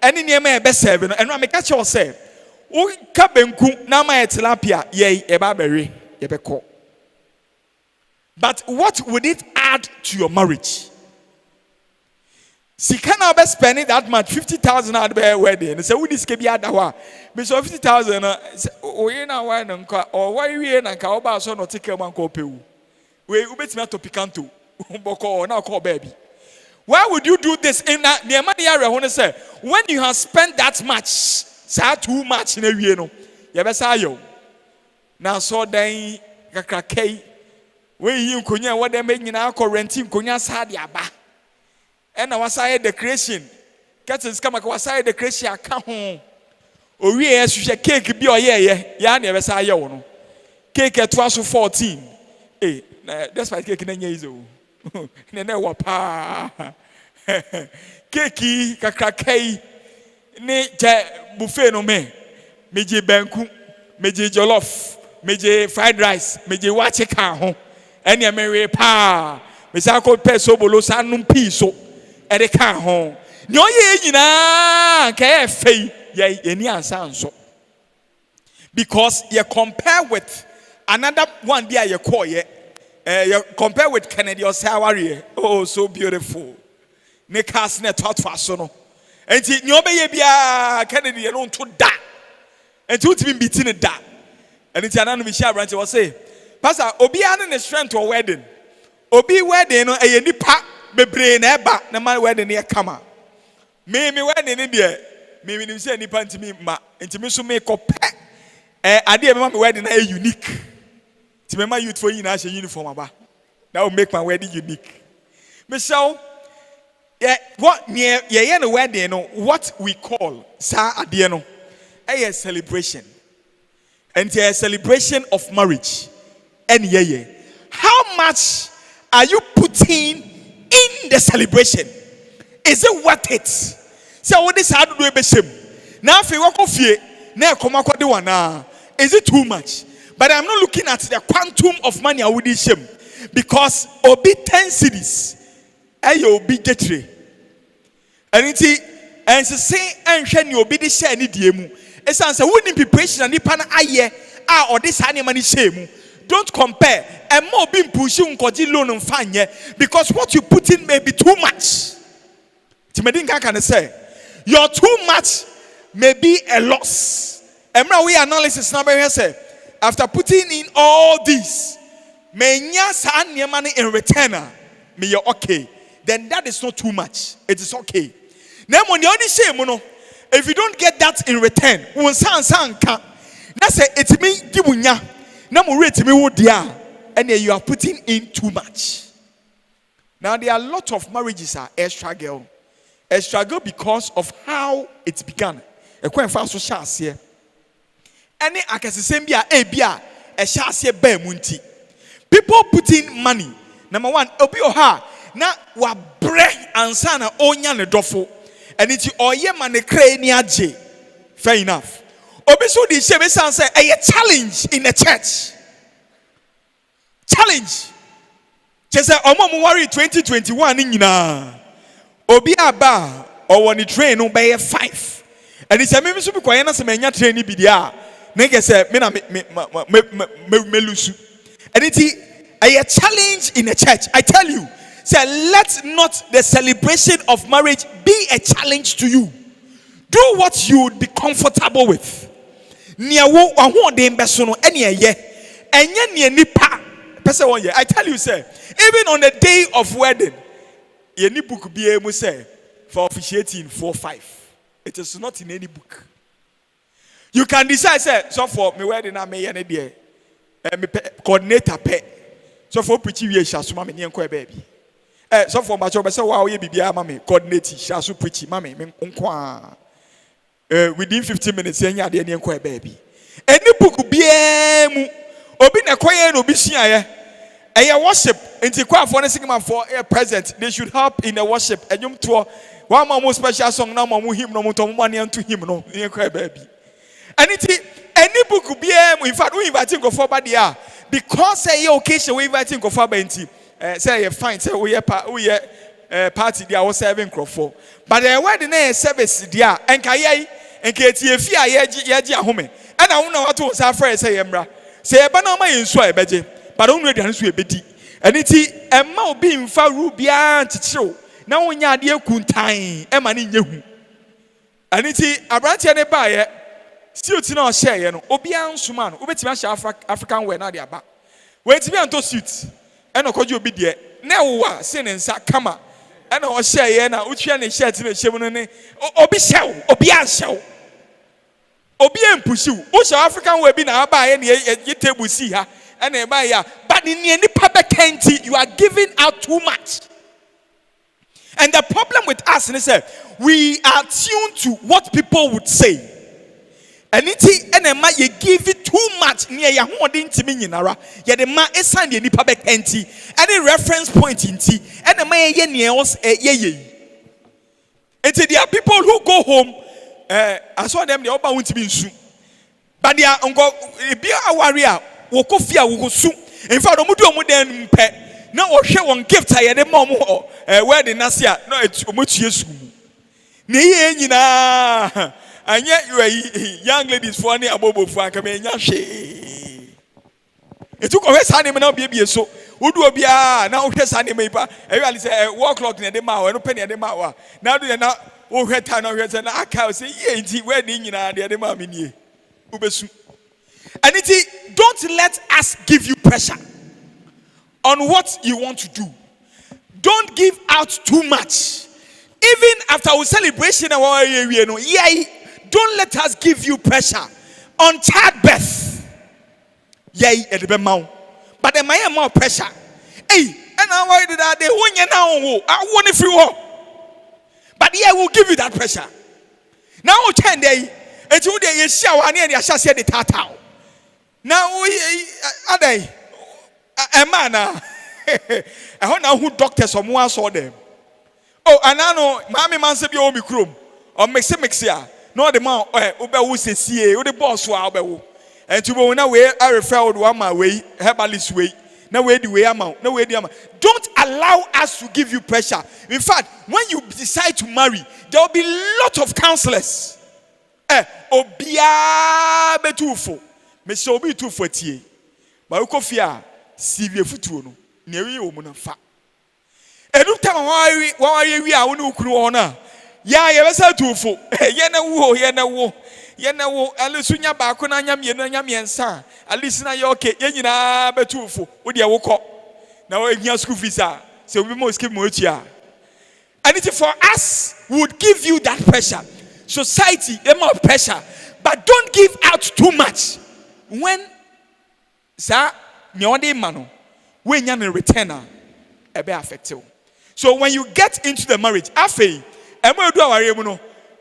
Any near me be serve no. And I make catch you say o ka benku na ma tilapia ye eba bere ye be call. But what would it add to your marriage? She cannot be spending that much 50,000 at the wedding. And say, "Who this can be at the war?" But so 50,000. Oh, you know why? Or why we na ka oba so no take one kope u. We ubet me to picanto. Boko na call baby. Why would you do this in that near money area? When say when you have spent that much, say too much in a year no. You be say yo. Now so then kakrakei. We you kunya what they make nyina ko renting kunya sa dia ba. And I was saying the creation. Curtains come across the creation. I can't home. Oh, yes, you should cake be or yeah, never say you. Cake at 14. Eh, that's why cake in years old. Never pa. Cakey, kakrakei, ne buffet no me. Meji banku, meji jollof, meji fried rice, meji wache home. And ya merry pa. Misako peso bolo sanum piso. Ereka ho nyo ye nyina ka e fei ye eni ansa nso because you compare with another one dia ye call ye you compare with Kennedy Osawari. Oh, so beautiful. Ne cast ne thought so no enti nyo be ye bia Kennedy ye no to da enti utimi beating da enti ananu bi share branch was say pastor obi ane ne strength to wedding obi wedding no e nipa bebre na eba na man wedding na kama me wedding ni de me nim say nipa ntimi ma ntimi so me kope ade e me wedding na unique ti me ma youth for yina she uniform aba that will make my wedding unique. Me show what near ye no wedding no what we call sa ade no a celebration and a celebration of marriage and ye how much are you putting in the celebration? Is it worth it? So what this hard to do be shame. Now if you walk off here, now come up with the one. Is it too much? But I'm not looking at the quantum of money I would shame because obi 10 cities, ayo obi getri. And say and when you obi the share ni diemu. It's answer wouldn't preparation and nipa na aye or this honey money shame. Don't compare. And more being pushing koji loan and fine because what you put in may be too much. Timedinka can say your too much may be a loss. And now we analysis number here say after putting in all this, may nya money in return, may you okay. Then that is not too much. It is okay. Now when you only say mono, if you don't get that in return, when san can that's say it mean gibunya. Now rate me wo dia and you are putting in too much. Now there are a lot of marriages are a struggle because of how it began. A quite fast so chance here. Any akasembia ebia a chance here be munti. People putting money. Number one, obi oha na wa bre ansa na onya ne dofo. And it's oye man ne kra ni age. Fair enough. Obi so di shebe san say a challenge in the church. Challenge. Che say omo mo worry 2021 ni nyina. Obi aba or when train no be 5. And it's a me so be kwaya na se manya train ni bi dia. Na ke say me na me lusu. And it's a challenge in the church. I tell you, say let not the celebration of marriage be a challenge to you. Do what you would be comfortable with. I tell you, sir, even on the day of wedding, any book be able to say for officiating 4-5. It is not in any book. You can decide, sir, so for me wedding, I may any day, coordinator pay. So for preaching, we shall swim in your baby. So for my job, I say, wow, you be a mammy, coordinating, shall preach, mammy, within 15 minutes yenya de ne nkɔ baby any book biara mu obi na kɔyɛ no obi hia ye worship nti kwafo ne sigma for a present they should help in the worship enyum to one more special song na mo hymn no mo to mo ne to hymn no ne nkɔ baby and it any book biara mu in fact we inviting go for body because say occasion we inviting go for benti say you fine say we party dia was serving crofo but the wedding na service dia enka ye enka etiefi a ye ahome ana wo na wato sa frɛ say yemra say eba na ma yensu a ebeje but wo no aduane so ebedi eni ti emma obi mfa ru bia nkyekyerew na wo nya ade akuntan ema ne nyehu eni ti abrantie ne ba ye suit na o share ye no obi ansoma no obetimi ahye African wear na de aba we timi anto suit ena okoje obi de na wo a se ne nsa kama ena o share ye na utwa ne shirt na hyem no ne obi hyew obi anhyew obi empusiw wo South African wear bi na aba ye ne ye table si ha ena e ba ya but in any public entity you are giving out too much. And the problem with us is that we are tuned to what people would say. And you give it too much near your holding to me in ara. Yet the man is signed any public entity, any reference point in tea, and the man ye. And there are people who go home. I saw them the upper to be soon. But they are uncle be a warrior, Wokofia will soon. In fact, Omudu pet. Now we share one gift I had a mom where the Nasia no it's much use. Nina and yet you are young ladies for any abobo for Yashi. It took away Sunday now baby so would do be now Sunday paper. Everybody say 1 o'clock near the mouth and penny at the mouth. Now do you not oh head time of and I can't say yeah wedding in the mammy Ubesu. And it don't let us give you pressure on what you want to do. Don't give out too much. Even after our celebration, don't let us give you pressure on childbirth. Yay, at the mouth. But there might be more pressure. Hey, and I worry that they won't now. I want it free. But yeah, we'll give you that pressure. Now, 10 days, and 2 days, you shall and you shall say the tata. Now, are they? A man, I don't know who doctors or more saw them. Oh, and I know, Mammy man said, "Be chrome or mixia." No, the man, Uber who says, "See, the boss who are and to go now way I refer to one my way, herbalist way. No way the way amount, no way the amount. Don't allow us to give you pressure. In fact, when you decide to marry, there will be a lot of counselors. Obia betufo, me so be too for tea. But Ukofia. Sivie futuo no na ewi wo mu na fa edu tam wa we a wo no kuru ho na ya ye besa tufo ye na wo alisunya ba ko na nyam ye na nyam yensa alisina ye okay ye nyina betufo wo de wo kɔ na wo ehia school fees a se obi mo skip mo etua and it for us would give you that pressure society them more pressure but don't give out too much when sir when you return a be affected. So when you get into the marriage,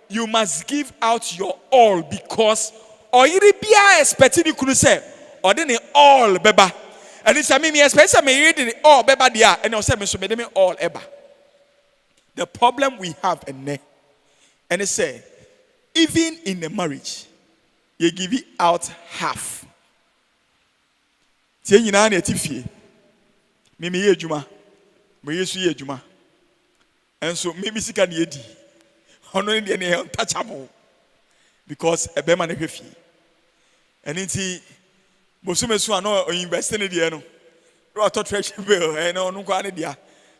you must give out your all because or you be expecting you could say or then all beba. And it's a me expect me reading all beba dia and I'll say me all eba. The problem we have and it say even in the marriage you give it out half. Tie nyina na etifie me ye adwuma me yesu ye adwuma enso me sika na edi ono ne de ne untouchable because ebema na hwefie eniti bosumesu ano invest ne de no ro to treasure bill no ono kwa ne dia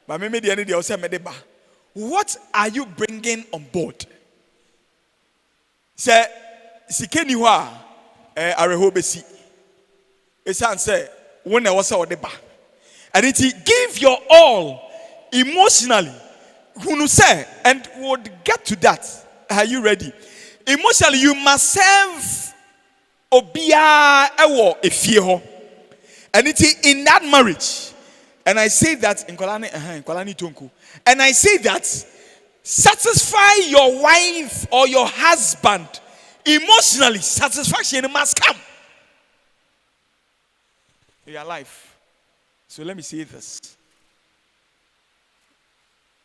ba me de ne de o se me de ba what are you bringing on board say sikeni ho a areho besi esan say when I was out the bar. And it give your all emotionally. Who say and would get to that. Are you ready? Emotionally, you must serve obia ewo efieho. And it in that marriage. And I say that in Kolani Tonku. And I say that satisfy your wife or your husband emotionally, satisfaction must come in your life. So let me say this.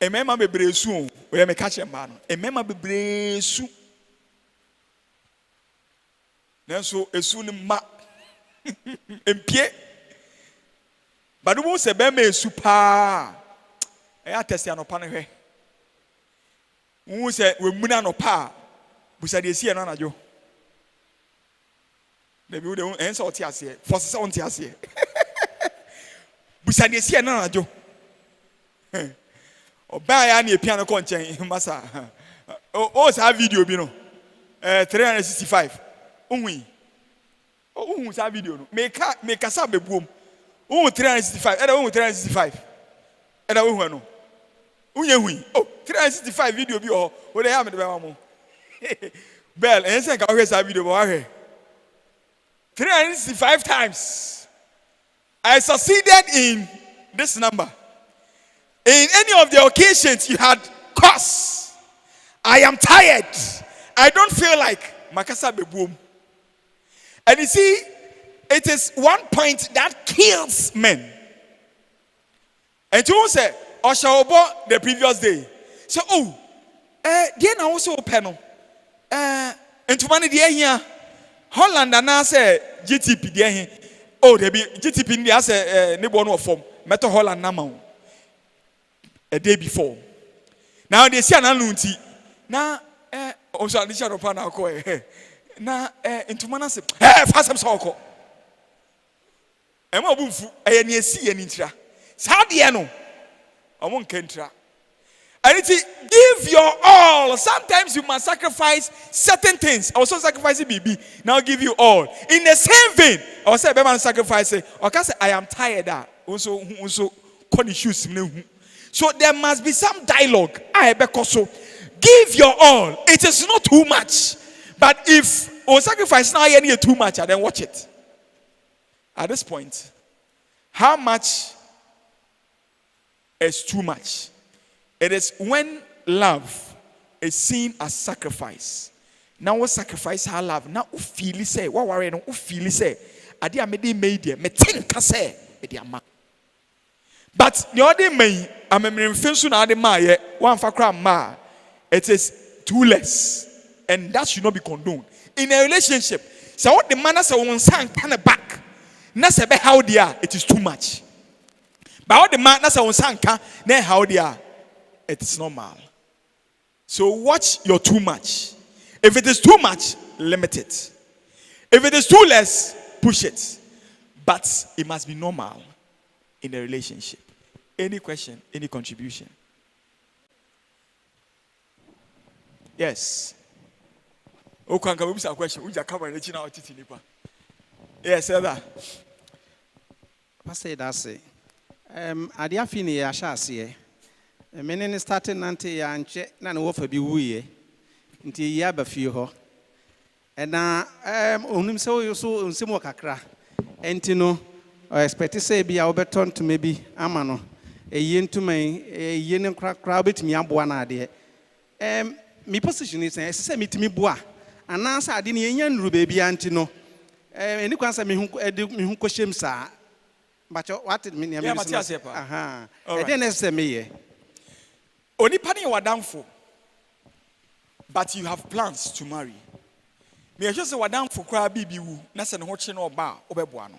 A member be bresu, we may catch a man. A member be bresu. Then so a soon ma empie. But who say be super? I test ya no panhe. Who say we muna no pa? Busa de si na jo. The bi de ensa oti ase. For se on ti ase. Busa de si na jo. Oba ya na epia no ko nchen masa. O sa video bi no. 365. Unwi. O sa video no. Make sa bebuom. 365. Eda 365. Eda wo hu no. Unye hui. Oh, 365 video bi o. Wo dey have me be mo. Bell, and say ka we video but 365 times. I succeeded in this number. In any of the occasions you had cause. I am tired. I don't feel like makasa bebuom. And you see, it is one point that kills men. And you say, Oshaobo the previous day. So, dear now also panel. And to money dear here. Holland and I say GTP dear here. Oh, there be GTP in the answer, neighbor form. Metal Holland Namau. A day before. Now they see an alunti. Now, also, the shadow pan now, into Manasa. Fast some soko. Emma Boofu, I near see an intra. Sadiano. I won't contra. And it's give your all. Sometimes you must sacrifice certain things. I also sacrifice BB. Now give you all. In the same vein, I will say, "Beman sacrifice." Or can say, "I am tired." Also, issues. So there must be some dialogue. So give your all. It is not too much. But if or sacrifice now you too much, then watch it. At this point, how much is too much? It is when love is seen as sacrifice. Now what sacrifice her love? Now who feel say what worry no who feel say ade a made me think say me ama. But the other me amemre mfensu na ade ma ye one fakra ma. It is too less, and that should not be condoned in a relationship. So what the man say one son kind of back. Na se be how they are, it is too much. But what the man na say one son can na how they are, it is normal. So watch your too much. If it is too much, limit it. If it is too less, push it. But it must be normal in a relationship. Any question? Any contribution? Yes. Oh, can we ask a question? We just cover the China or Titinipa. Yes, sir. Pastor Dase. Adia fini ya shasi. Menen started nante ya nche na no wofa bi wuye. Nti ya ba fie ho. Na onim se wo so nsemo kakra. Enti no expect say bi ya obeton to maybe ama no. Eyi ntuman eyi ne kra obetimi aboa na ade. Me position is say metimi boa. Anansa ade ne yenya nuru baby anti no. Any kwansa me hu kwhyem saa. But what it mean? Aha. I didn't say me. Only pani wadamfo. But you have plans to marry. Me just say wadamfo kra bibi wu na se ne ho kye no ba obeboa no.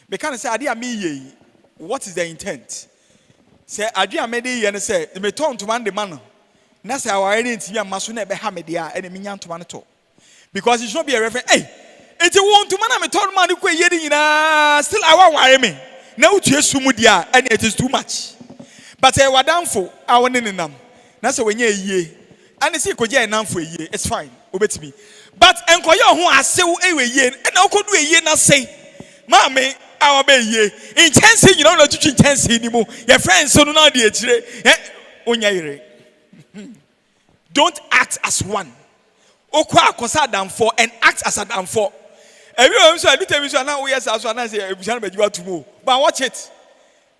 Me can say ade a me ye. What is the intent? Say ade a me de ye ne say me turn to man the man. Na say our identity am so na be ha me dia ene me nya ntoma ne to. Because it should not be a reference. Hey, it's a want to man me turn man ko ye de nyina still I want worry me. Na utu esumu dia and it is too much. But wadamfo a won ne nam. Na say wenye yie. And say ko je namfo yie. It's fine. Obetimi. But enkoye ho asew ewe yie. E na okodu yie na say. Maame awo be yie. Intense nyina na tutu intense ni mu. Your friends so no na de akire. Onya yire. Don't act as one. Okwa akosa adamfo and act as adamfo. Everyone so I do tell you so now we yes as one say ebusan be jiwa tumo. But watch it.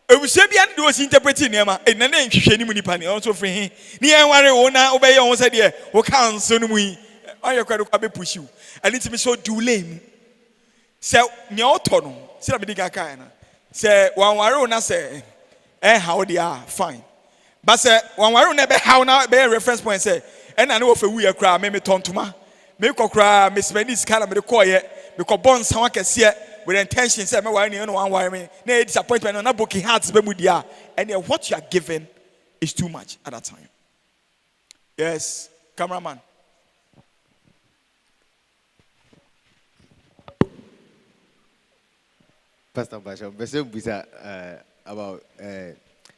ebusua bia ne do interpreting niema na na nhwehwe ni mu nipa ne also free he ni en ware wo na obeye wo se de wo counsel no mu yi aye kwado kwa be push you ani ti me so delay mu se ne oto no se na me diga kai na se wan ware wo na se how they are fine but se wan ware wo na be how na be reference point se en na ne wo fa wu ya kra me tontoma me kokra me spendis kala me de koye me ko bon san akese with intention say me wire no one wire me na disappointment na broken hearts be mu dia and what you are given is too much at that time. Yes, cameraman. Pastor Basham, about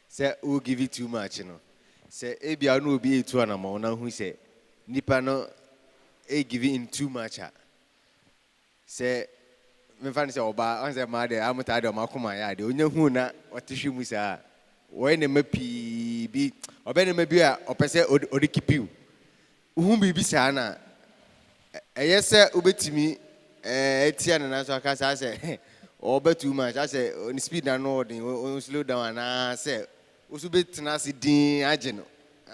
say who give you too much, you know. Say ebia no be to an amount who say nipa no give in too much. Say me fan say oba on say ma de amata de makoma ya de onye hu na otishu mu sa we ne mapi bi obe ne mabi a opese odi kipiu hu bi sa na eyese obetimi etia na so aka sa say obe too much I say on speed na no on slow down na say osu betina si din age no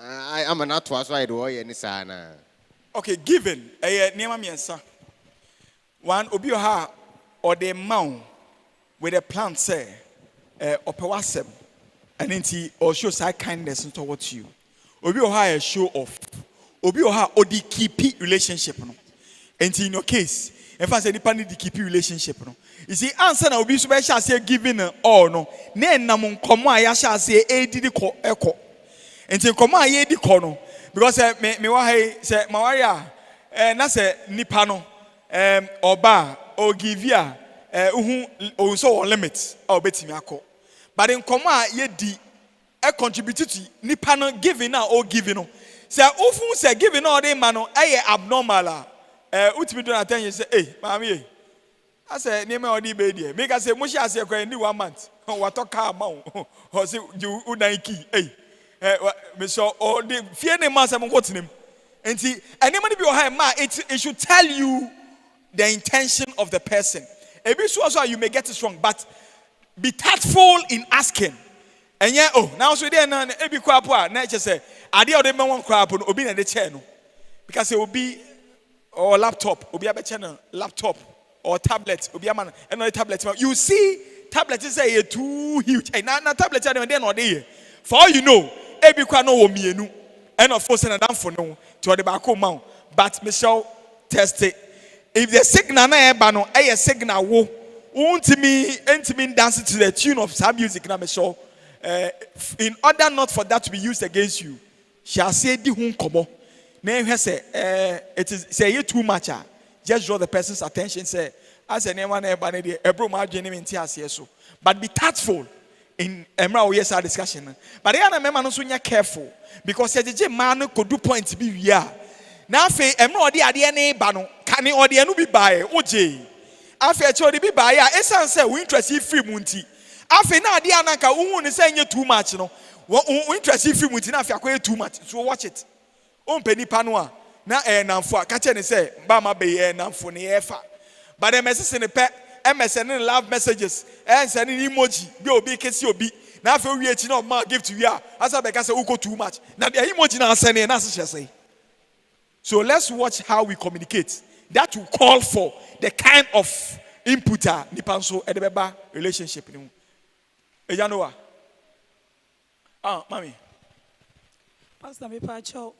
I am not to so I do ye ni sa na. Okay, given niema miensa one obi ha or the mount with a plan say opewasem and inti or show side kindness towards you obi ha a show off obi ha odi keep relationship no and in your case if I say nipa need to keep relationship no you see answer na obi so be sha say giving all no na enam nkomo a ya sha say edidi ko eko enti nkomo a ye di ko no because me wa hey say mawaria na say nipa no oba or give ya so limit or betimi akọ but in koma ye di e contribute to nipa no giving na or giving no say ofun say giving all dey man no e abnormal utimi do attention say mami I say name all dey be there make I say mo share say kwa ni 1 month what talk about or say you udanki me so all the fear ne man say mo kotinim enti anybody be o high ma it should tell you the intention of the person. Ebi so also you may get it wrong, but be tactful in asking. And yeah, now so there na ebi kwa po na che say ade o de me won kwa po no obi na de chair no. Because it will be or laptop, obi abeche no laptop or tablet, obi ama no tablet. You see tablet is say too huge. Na tablet dey na dey. For all you know, ebi kwa no wo mienu. And of course na dan for no to the back ma. But me shall test it. If the signal na eba no a signal wo intimi dance to the tune of some music na me so in order not for that to be used against you shall say di hu nkomo na ehwe say it is say you too much just draw the person's attention say as a name na eba na dey ebro ma adwene me nti ase so but be tactful in emra we yes our discussion but ya na mema no so nya careful because ejeje man no kodu point bi wi a na afi emra odi ade na eba no kani odi enu bi bae oje afi eche odi bi bae a esan say we interest free mu nti afi na ade anaka uhu ni say nye too much no we interest free mu nti na afi akoye too much so watch it on peni pano a na namfo a ka che ne say ba ma be namfo ne efa but the message ne pe MSN love messages and sending emoji bi obi kesi obi na afi wi echi na ma give to you asa be ka say uko too much na the emoji na send na say so let's watch how we communicate. That will call for the kind of inputter nipanso edebeba relationship ni. Ejanoa. Mommy. Pastor Mipacho,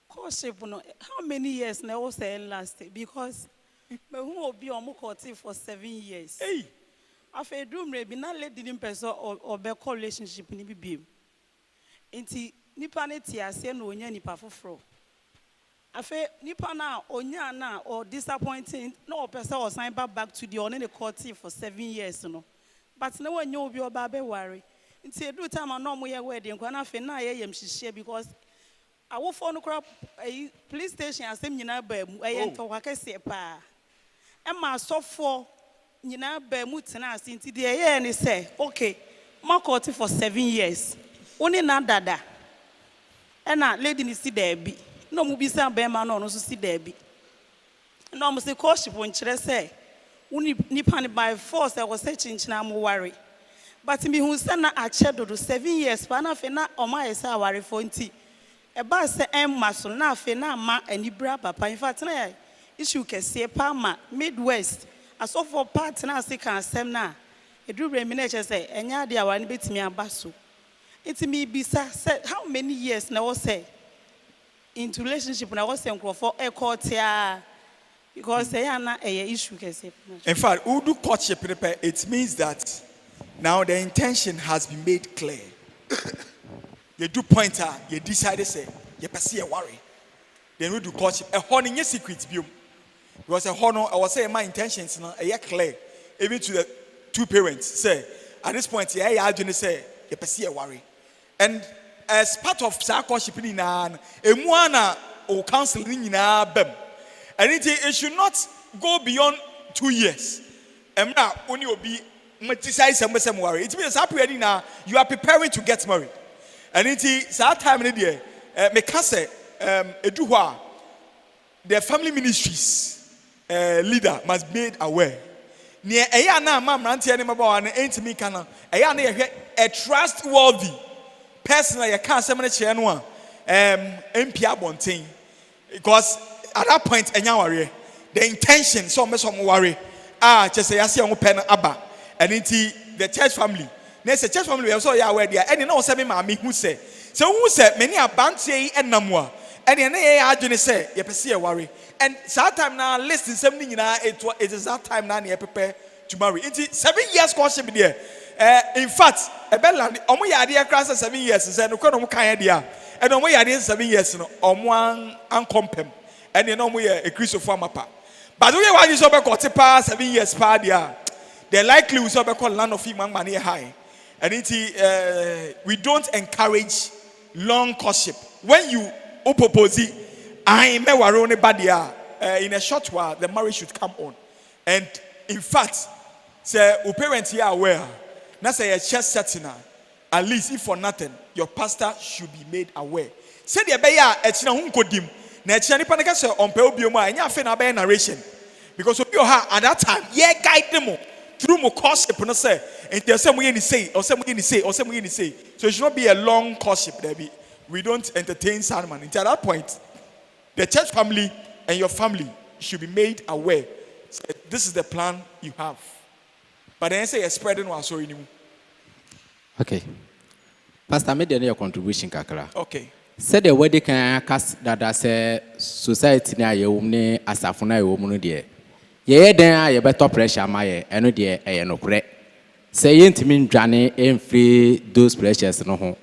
courtship no how many years na o say last because me who obi omo courting for 7 years. Hey. Afa edum re bi na lady ni person or be relationship ni bibiem. Enti nipa ne ti ase na onya nipa foforo. Afe nipa na onya na or disappointing no person or sign back to the on the court for 7 years no but no one obi oba be worry nti edu time na omo ye wedding kwa na afe na ye yem hihie because awo for no crap police station asem nyina ba mu ento kwa kese pa e ma sofo nyina ba mu tena ase nti de ye ni say okay ma court for 7 years oni na dada e na lady ni si there bi no mu bisa be ma no so si there bi no mu se courtship on kire say uni nipa ni by force I was searching na mo worry But me who send na ache do 7 years pa na fe na oma yesa aware fo nti e ba se emma so na fe na ma anibra papa in fact na issue kese pa ma Midwest aso for part na se kan asem na edu bre mi na che say enya de aware ne betimi aba so nti me bisa say how many years na was say into relationship na was say for e courtia because say na issue kese. In fact, who do courtship prepare, it means that now the intention has been made clear. You do point out, you decide to say, you pursue a worry. Then we do courtship. A honor your secret view. Because a honor, I was saying my intentions now are clear. Even to the two parents. Say, at this point, I do say, you pursue a worry. And as part of courtship, a or counseling in our bem. And it should not go beyond 2 years. And now, when you be worry, it means now you are preparing to get married. And it is that time in the year, the family ministries leader must be made aware. Near Ayana, Mam Ranti and Mabon, ain't me can a trustworthy person like a cancer manager MP Bonting. Because at that point, the intention, so much worry. Just say, I see on pen abba. And into the church family. Next, the church family also aware there. And you know, some mammy who say, so who said many are bounty and namwa. And then I just say, you see a worry. And that time now, listen, something it is that time now you prepare to marry. It's 7 years courtship there. In fact, a bella, only idea class 7 years, and said, no, kind idea. And only idea 7 years, on one uncompen. And you know, we are a Christopher Mapa. But we want you to pass 7 years, padia. The likelihood of a land of human money high. And we don't encourage long courtship. When you propose it, I may worry badia. In a short while, the marriage should come on. And in fact, say, your parents here are aware. Now say a church setting, at least if for nothing, your pastor should be made aware. Say the beya etina hunkodim. Na etina nipa neka se ompe obioma enya afa na be narration. Because obi oha at that time, yeah guide them through my courtship, no say, and there's some way to say, or some way to say, or some way to say. So it should not be a long courtship. We don't entertain Salman. Until that point, the church family and your family should be made aware. So this is the plan you have. But then say you're spreading one so anymore. Okay. Pastor, made your contribution, Kakara. Okay. Said the wedding can cast that say society na ye woman asafuna ye woman there. Ye then ye better pressure my eno dear no correct. Say yentimi ndwane emfree those pressures no ho.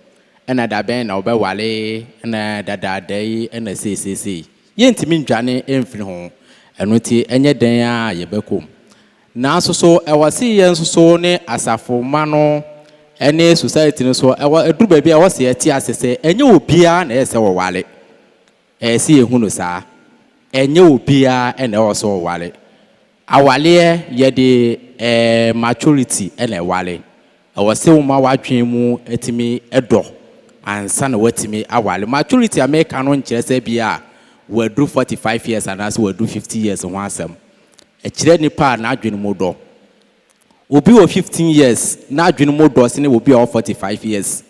Ena da ben na obe wale na dada day na say. Yentimi ndwane emfree ho. Eno ti enye den a ye bekom. Na so e wasi yen so ne asafo ma no ene society no so e du ba bia wasi ati asese enye obia na ese wo wale. Si ehunu no saa. Enye obia ene wo so wale. Awale ye de maturity ene wale. Awase wo ma wadwen mu etimi edo ansa na watimi awale. Maturity America no nkire se bia we do 45 years and as we do 50 years ho asem. E kire nipa na adwen mu do. Obi o 15 years na adwen mu do se ne obi o 45 years.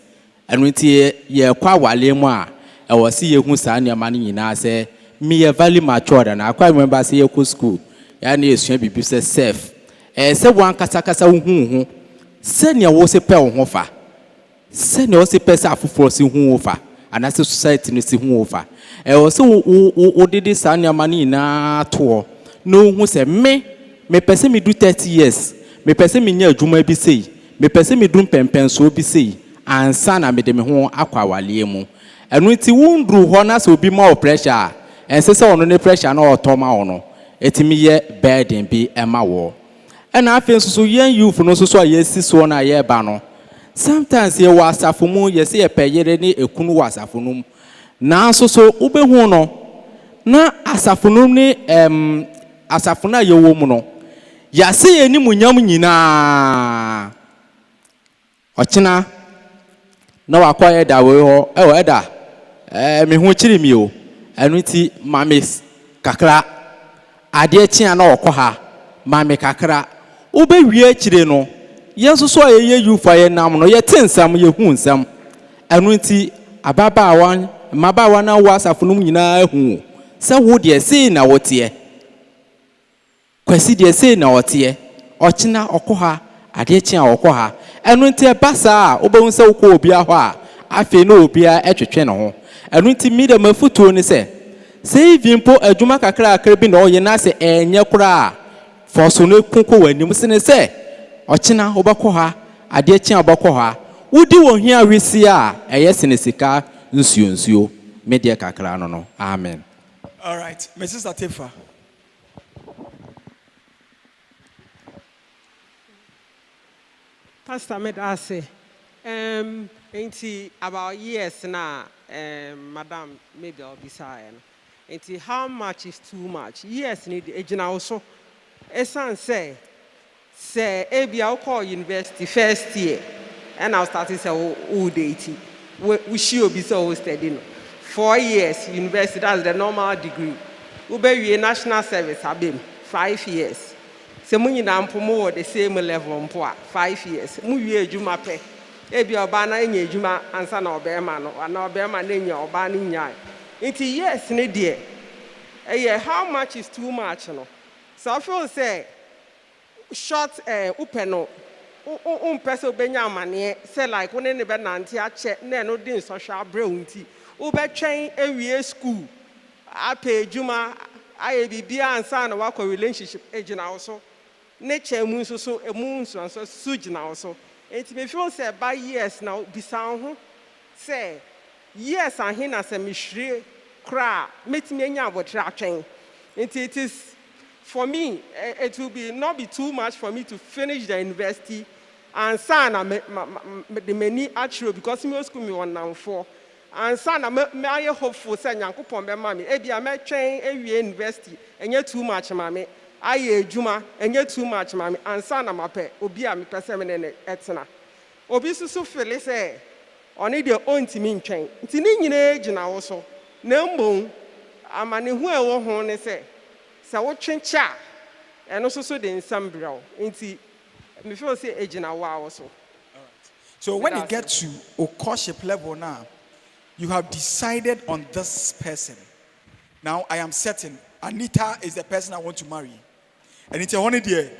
Enu nti ye kwa awale mu a e wose ye hu saa ne ma ne nyina se me ye value matured na akwa remember say ye ko school. Ya na esua bibi se self se wan kasa hu se ne wo se pe ho fa se ne wo se pe se afoforo se hu fa ana se society no se hu fa wo se wo dede sa ne amani na to no hu se me pese me do 30 years me pese me nya adwuma bi sei me pese me do pempenso bi sei ansa na me de me ho akwa wale mu enu ti wundru ho na se obi ma pressure ense se ono ne pressure na otoma ono etimi ye burden bi ema wo ena afen so yen youth no so ayesi so na ye ba no sometimes ye wasafo mu ye se ye peyere ni ekunu wasafo no na so ubehu no na asafo no ni asafo na ye wo mu no ya se ye ni munyam nyina ochina na wakoye da we ho e wo da me hu chiri mi o enu ti mamis kakra ade tia na okọ ha mame kakra obe wie chire no Yes, so you for a nam no yet 10 some ye who some. And when tea ababa one, Maba one was a funumina who. So would ye say now what ye? Kwesi de say na otie ochina okoha ade chia okoha enu nti basa obo nse okọ obi aho a afi na obi a etwetwe ne ho enu nti mi de mafutuo ni se vimpo adwuma kakra akra bi na oye na se enye kura for so no kunko wanim se ne se ochina obakoha ade chia obakoha wudi wo hia wisi a eye se ne sika nsuo media kakra no amen. All right, Mrs. Atifa. Pastor Medase, about years now, Madam, maybe I'll be saying, how much is too much? Yes, need the also. Esan say, maybe I'll call university first year, and I'll start to say, oh, dating. We should be so steady. 4 years, university, that's the normal degree. We be a national service, I've been 5 years. Se munyi na mpomo the same level mpo a 5 years mu wie adwuma pe e bia oba na enya adwuma ansa na obema no na obema na enya oba na nya nti yes ne de how much is too much no so I feel say short open no person obenya amane say like one ne be nante a che na no din social brew nti wo be twen ewie school ape adwuma aye bibia ansa na wakọ relationship agent also nature mu so emu nso so sujina also enti me feel say by years now bisan ho say yes ahina say me hwire kra metimi anya abotre atwen enti it is for me it will be not be too much for me to finish the university and sana the many actually because me school me one now for and sana me aye hopeful say Nyankopon be ma me e bia me twen ewie university enye too much ma me aye adwuma enye too much ma me and sana mape obi a me pese me ne etena obi susu feel say oni de ontimi ntwen nti ni nyina gina wo so na mbom amane hu e wo ho ne say wo twencha eno so de nsam braw nti me feel say egina wo so. So when you get to a courtship level now, you have decided on this person. Now I am certain Anita is the person I want to marry. And it's a honey dear.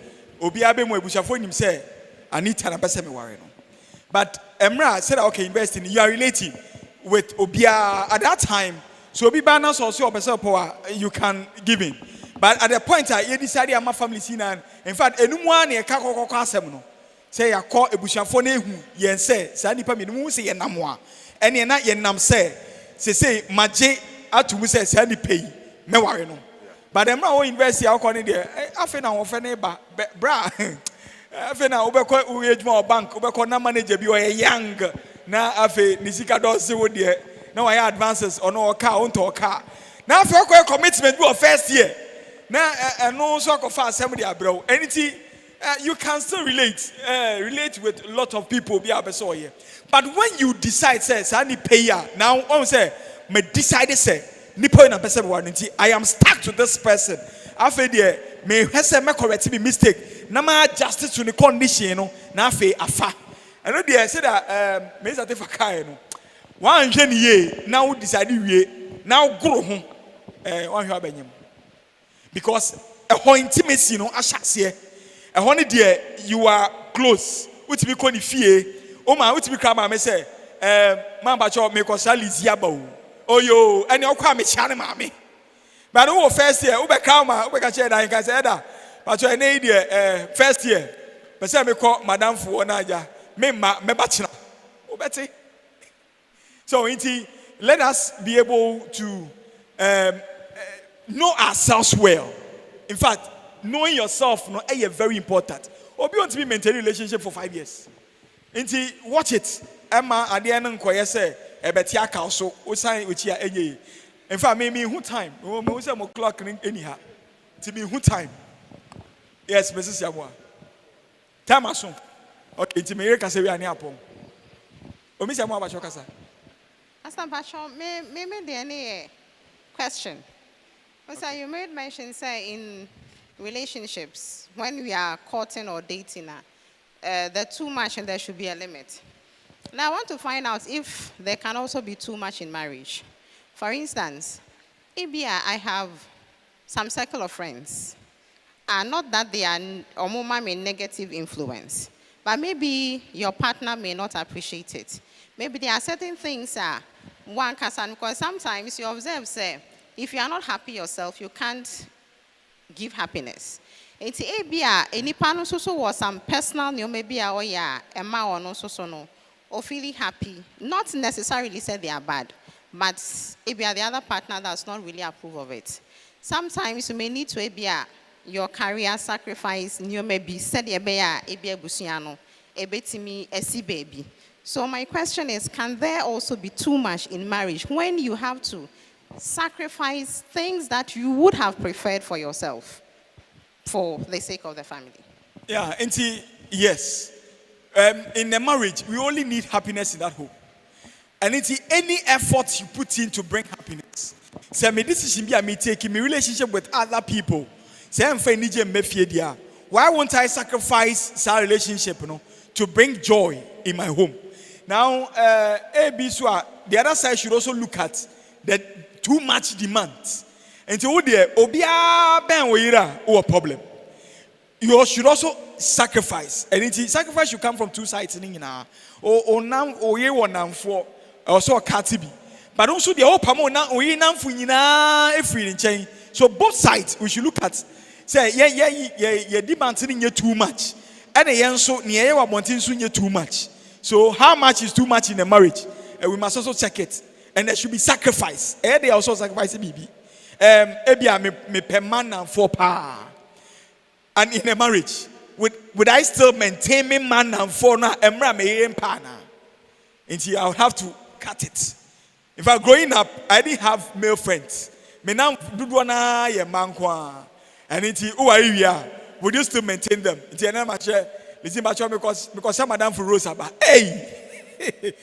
Obi abe mo ebushafo nim say Anita na person me worry no. But Emra said okay, invest in you are relating with Obia at that time. So Obi ba na so person power you can give in. But at the point you decided my family sin and in fact enum an e ka kokoko asem no. Say yakọ ebushafo na ehu yen say sa nipa me no say yen namoa. Ene na yenam say magye atumu say sa ni pay me ware no but dem na o university akọ ne de afi na wo fe ne ba bra afi na obekọ ejuma bank obekọ na manager bi o young na afi ni sika do se wo de na wa advances ono oka onto oka na afi akọ commitment bi o first year na eno so akọ fa asem de abrew anything you can still relate with a lot of people be abeso here. But when you decide say any payer now on say me decide say nipo na person warranty I am stuck to this person afa there me hwese me correct me mistake na ma justice to the condition no na afa afa eno there say that me say fa kai no wan hwe ni ye now decide wie now gro ho wan hwe abanyem because a intimacy no ahyase e ho ne there you are close uti be ko ni fie o ma uti be kra ma me say man ba cho me ko salizi aba o oyo ene okwa me chia ne ma me but who first year who be come who be ka che dan ka say da but cho ene there first year be say me ko madam fo na aja me ma me ba china who beti so let us be able to know ourselves well. In fact, knowing yourself no is very important. Obi want to be maintain a relationship for 5 years. Watch it. Emma at the end of say ebeti aka so osan ochia enye. In fact, me who time? Me say mo clock anyhow. To me who time? Yes, Mrs. Yamwa. Time aso. Okay, to me ka say we ani apom. Omi say mo abacho kasa. Pastor Pacho, me the any question. So you made mention say in relationships when we are courting or dating, the too much and there should be a limit. Now I want to find out if there can also be too much in marriage. For instance, maybe I have some circle of friends. Not that they are or more a negative influence, but maybe your partner may not appreciate it. Maybe there are certain things one can, because sometimes you observe, say, if you are not happy yourself, you can't give happiness. It's any pan so was some personal maybe or Emma or no so no or feeling happy. Not necessarily say they are bad, but if the other partner does not really approve of it. Sometimes you may need to your career sacrifice, you may be said a busiano, a betimi a baby. So my question is, can there also be too much in marriage when you have to sacrifice things that you would have preferred for yourself for the sake of the family? Yeah, and yes. In a marriage, we only need happiness in that home. And it's any effort you put in to bring happiness. So my decision be me taking my relationship with other people. Why won't I sacrifice our relationship, to bring joy in my home? Now, the other side should also look at the too much demand. And so, a problem. You should also sacrifice. And sacrifice should come from two sides. Also a katibi. But also the whole pamona so both sides we should look at. Say yeah demanding too much. And the so near wanting too much. So how much is too much in a marriage? And we must also check it. And there should be sacrifice. They also sacrifice baby. Me per man and for pa. And in a marriage, would I still maintain me man and for na emra me pana? Until I would have to cut it. In fact, growing up, I didn't have male friends. Me now do na ye man kwa. And until who are you? Would you still maintain them? Until I am share. Listen, because some madam for Rosa, but hey.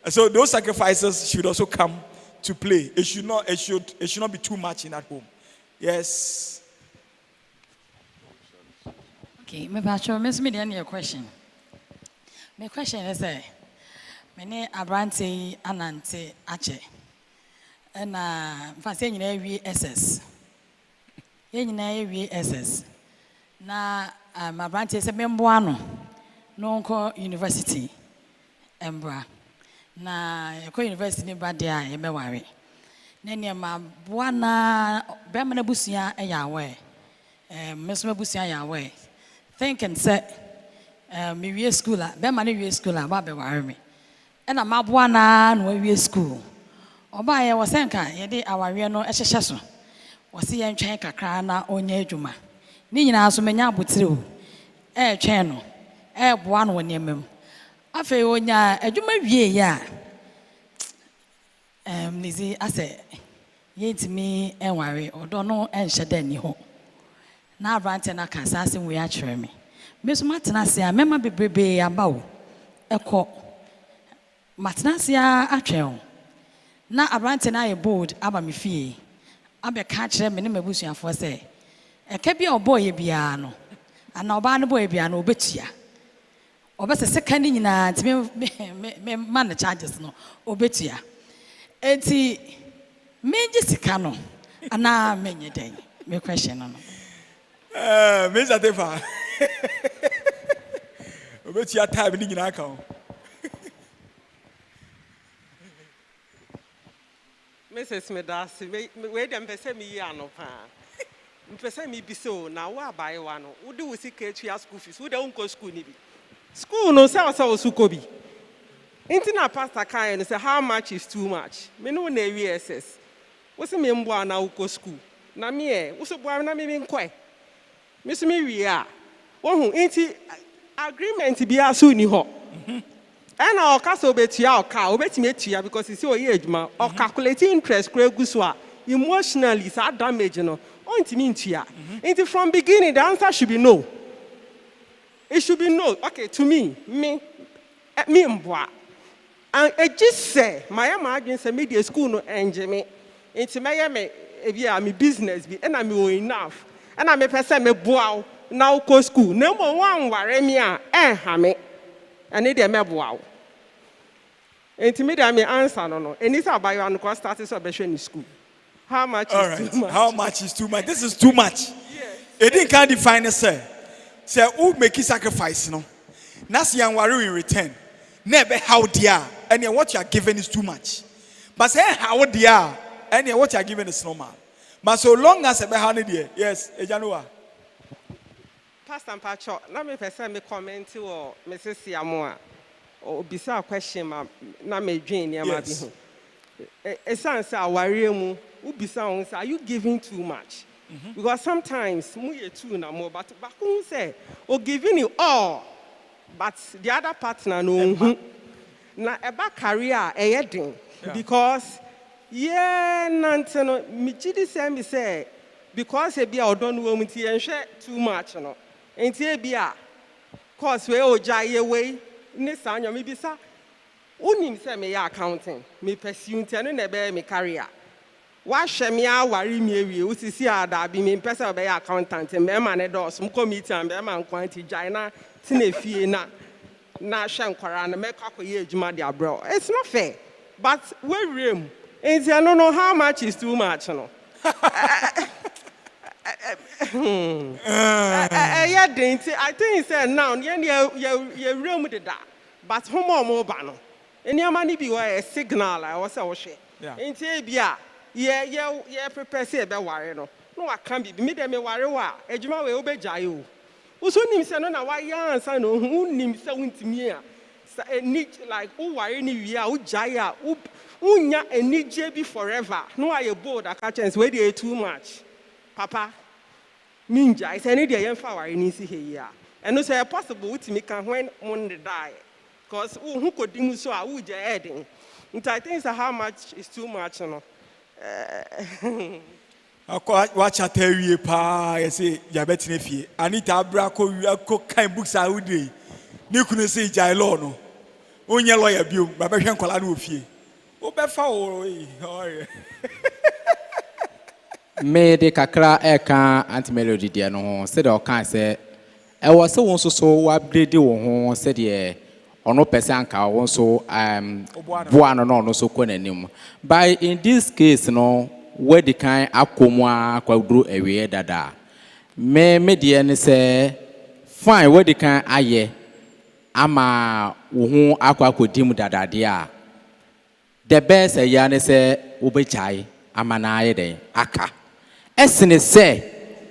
So those sacrifices should also come to play. It should not be too much in that home. Yes. Okay, maybe I should miss me your question. My question is many Abrante Anante Ache. And saying in every SS. In every SS. Na Abrante is a membuano. No university. Embra. Na yako university badia yemewari. Nene ma buana bemana busia eyawe. Mesma busia yawe. Thinking say me we school bemana we school ba be wari me. Na ma buana no we school. Oba ye wosenka ye de aware no ehyehye so. Wose ye ntwen kakra na onye adwuma. Ni nyina so menya abotire o. Twen no. Boa no wonemem. Afe onya adwuma wie ya. Nizi ase yentimi enware odo no enhye da ni ho. Na Abrante na kasa ase we a kire me. Me so matena se a mema bebrebe aba o. Eko matena se a atwen. Na Abrante na ye bold aba me fie. Abe ka kire me ne mabusuafo se eka bia oboye bia no. Ana oba no boye bia no obetua. Obese second nyina me man charges no obetua. Eti meje sika no ana menye den me question no. Me zatefa. Obetua time ni nyina aka o. Mrs. Medasi, we dem pese mi ya no pa. Mpese mi biso na wa bai wa no. Wo de wo sika etua school fees, wo de unko school ni bi. School no say osuko bi. Inti na pastor kan and say how much is too much. Me no na wi SS. Wo se me mbo na uko school. Na me wo so bo na me nkoi. Me so me wi a. Wo hu inti agreement bi aso ni ho. And our castle betia or car, obetime tia because it's your age, ma, or calculating interest, Guswa, emotionally, is that damage, you know, or intimate. Into from beginning, the answer should be no. It should be no. Okay, to me, and it just say, my imagine say media school no engine me, into my me business be, and I'm enough, and I'm a person me bow, na wokɔ school na mmom woanware me a ɛnha me ɛne deɛ mɛboa wo enti me deɛ me answer no ɛni sɛ abayewa no kɔ start sɛ ɔbɛhwɛ ne school. How much All is right. too much? How much is too much? This is too much. It didn't can't define it, sir. Say who make a sacrifice, no? That's young worry in return. Never how dear, and what you are given is too much. But say how dear, and what you are given is normal. But so long as a how dear, yes, Ejanua. Pastor Pacho, let me person me comment or Mrs. Siamoa or bisa question ma na me dream ya ma bi ho. E san say aware mu u bisa on say are you giving too much? Because sometimes mu ye too na more but bakun say o giving you all but the other partner no hu. Na eba career e ye den because yeah nante no mi gidi say because e bia odon no mu ti enhwe too much no. Enti e bia course we oja ye we ne sanyo mi bisa unim say me ya accounting me pursue nti no na be me career wa hwe me aware me awie usisi ada bi me pese be ya accountant me ma ne dos m committee am be ma nkwanti jai na ti na fie na hwe nkwara na me kwakoye adwuma de abro. It's not fair but we rem enti I don't know how much is too much no. I think say now you room with that but homo ba no any money be a signal I was say nti bia ye prepare say be ware no I can be me dem ware wa adwuma we obegyae o uso nim say no na wa ya ansa no nim say untimi a need like who ware ni wi a ugyae a unya enije be forever no I bold aka chance we dey too much papa Minja, I say, need a flower in here. And no say possible to me can when one die. Because who could do so? I would adding. I think how much is too much. No, watch a terrier pa, I say, Yabetin. Anita Braco, you cook kind books I would do. You couldn't say Jailono. Only a lawyer, you, Babashan Colano fee. Oh, Befa, me de kakra eka anti melody de no ho se de o kan se e wo se won so upgrade wo ho se de ono pese anka won so boa no so ko nanim by in this case no we de kan akomu akwaduru ewe dada me de ne se fine we de kan aye ama wo ho akwakodim dada de a the best ya ne se wo be chai ama na aye den aka esene se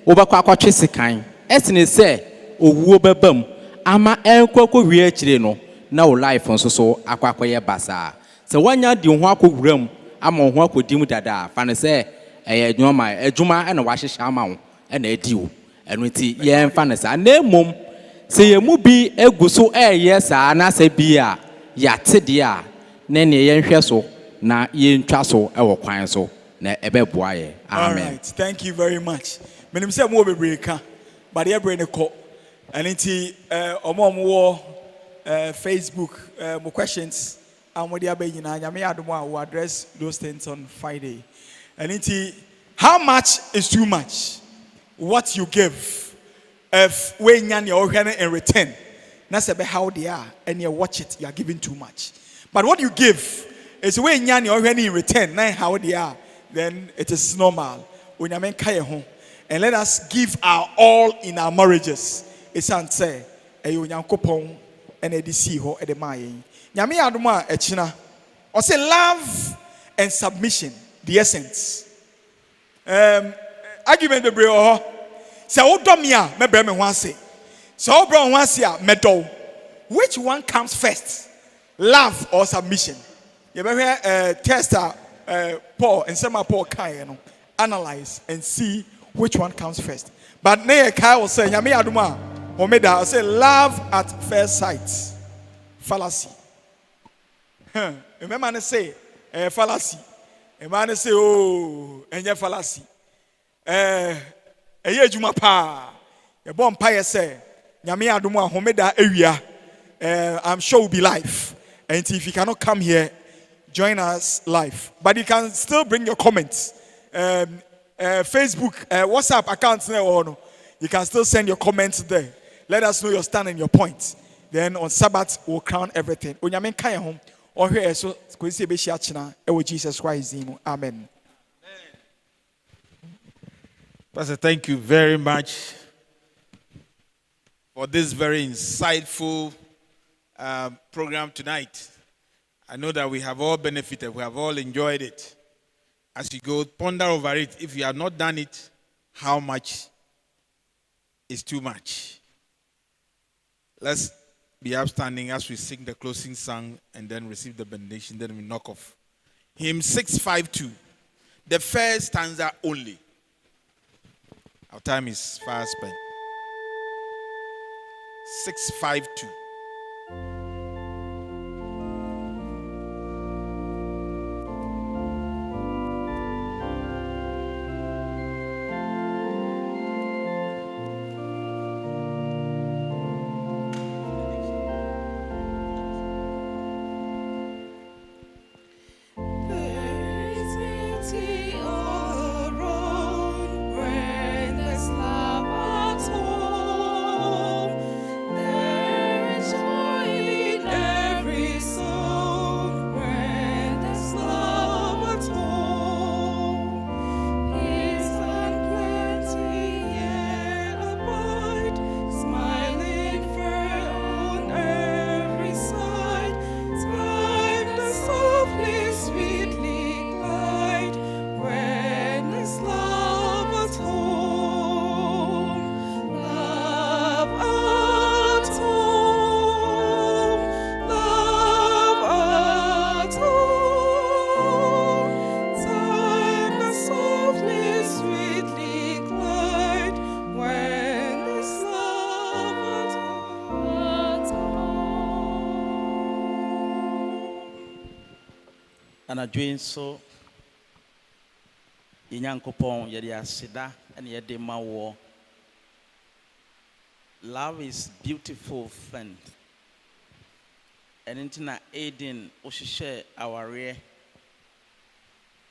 obakwa kwatwe sekan esene se owuo bebam ama enkoko wie akire no na o life nso so akwakoye basa se wanya di ho akowuram ama ho akodim dada fa ne se adwuma na wahyehyɛ ama wo na adi wo eno nti ye fa ne sa na mom se ye mu bi eguso eye sa na se bi a yate de a na ne ye nhwɛ so na ye ntwa so e wo kwan so. Amen. All right, thank you very much. Menim say mo be breaka, but ye brain ko. And inti omo Facebook mo questions and mo dia be nyina nyame adomo will address those things on Friday. And inti how much is too much? What you give if we nyane o hwene in return. Na se be how they are and you watch it, you are giving too much. But what you give is we nyane o hwene in return, na how they are. Then it is normal. And let us give our all in our marriages. It's answer. And a deceiver at the mayin. Yami Aduma Echina. Or say love and submission, the essence. Argument the bro. So Odomia, me breme wanse. So Brown wanse metal. Which one comes first? Love or submission? You better tester. Paul and some Paul Kai analyze and see which one comes first. But Naya Kai will say, Yami Aduma, Omeda, say love at first sight. Fallacy. Remember, I say fallacy. A man say, oh, and your fallacy. A year Juma Pa, a bomb pie say, Yami Aduma, Homeda area. I'm sure will be live. And if you cannot come here, join us live, but you can still bring your comments. Facebook, WhatsApp accounts. you can still send your comments there. Let us know your stand and your point. Then on Sabbath, we'll crown everything. Onyame nka ye ho. Ohwe so kwesi ebe hia china ewo Jesus Christ name. Amen. Pastor, thank you very much for this very insightful program tonight. I know that we have all benefited, we have all enjoyed it. As you go, ponder over it. If you have not done it, how much is too much? Let's be upstanding as we sing the closing song and then receive the benediction. Then we knock off. Hymn 652, the first stanza only. Our time is fast spent. 652. Anadwen so Yanyankopon yede aseda ene yede ma wo. Love is beautiful friend. And intina aiding oshishe aware.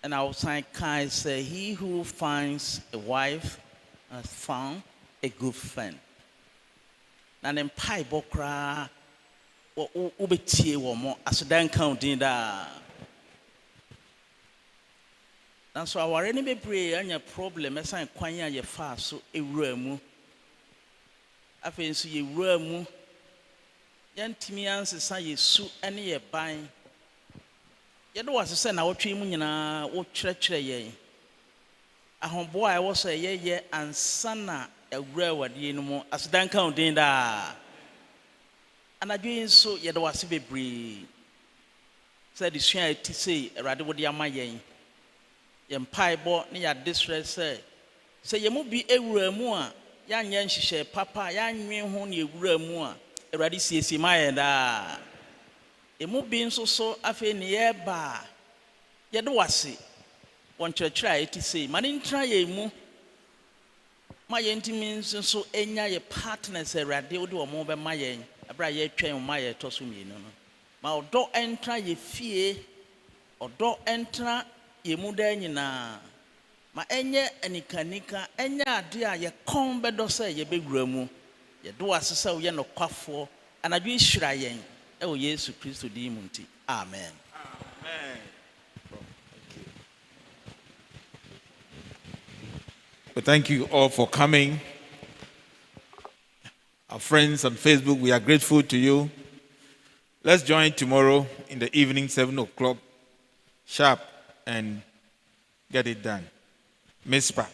And outside Kai say he who finds a wife has found a good friend. And then pai bokra ubetie wo mo asedan counting da. And so our enemy pray any problem as I kwanya ye fa so ewura mu afen so ye wura mu yantimi ansesa yesu ene ye ban ye do wasese na wotwe mu nyina wo kyerɛkyerɛ ye ahombo a wo so ye ansana ewura wade no mu asedan kan den da anadwen so ye do wase bebre said the sua ti say erade wo de ama yen Yempaibo ni ya distress say ye mu bi ewura mu a ya nya nhihye papa ya nwen ho na ewura mu a erade siesie ma ye da e mu bi nso so afi ne ye ba ye do wase won kyerɛkyerɛ a eti say ma ne ntra ye mu ma ye ntimi nso so enya ye partners erade wo de wo mo be ma ye abra ye twɛn ma ye to so mienu no ma odo entra ye fie odo entra yemuda nyina ma enye anikanika enye ade a ye kon bedo se ye bewura mu ye do asesa wo ye no kwafo anadwe hyira yen e wo Yesu Kristo di mu nti amen. Amen. But thank you all for coming. Our friends on Facebook, we are grateful to you. Let's join tomorrow in the evening, 7 o'clock sharp, and get it done. Mispa.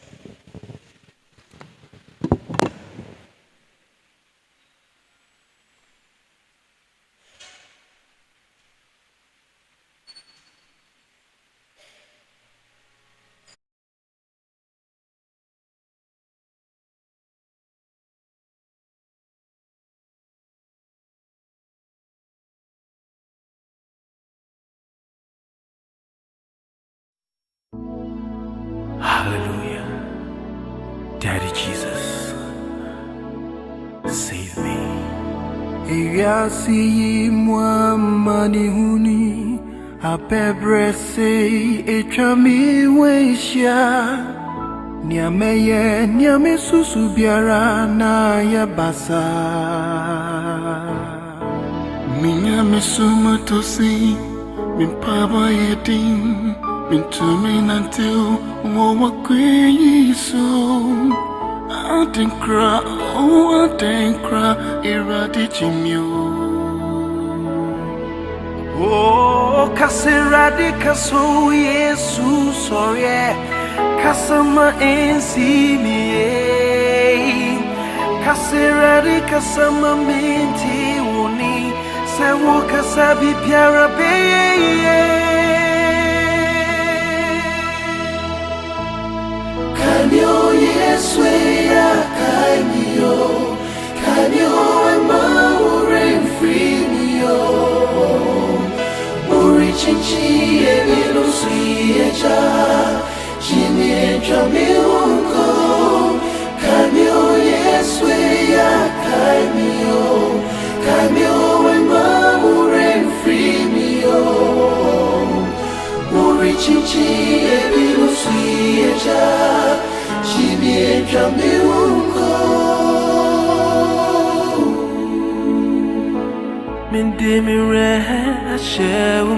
Hallelujah. Daddy Jesus, save me. Eyasi mwamani huni apebrese echami weisha Niameye, niame susu biara na ya basa. Minyame sumatosi, mimpaba yedin, mintumi nantiu, wawa kwenye so. Adenkra, iradi jimyo. Oh, kasiradi kaso Yesu sorry. Kasama ensi miye. Kasiradi kasama minti woni. Sewo kasabi piara beye. Kanyo Yesu ya kanyo. Kanyo ema uren free miyo. Uri chinchi ebilo suyeja. Jimmy Jamilko, Camio Yesu ya Camio and Mamuren free mio. Uri chichi ebilu suyeja, Jimmy Jamilko. Mendemire shewu.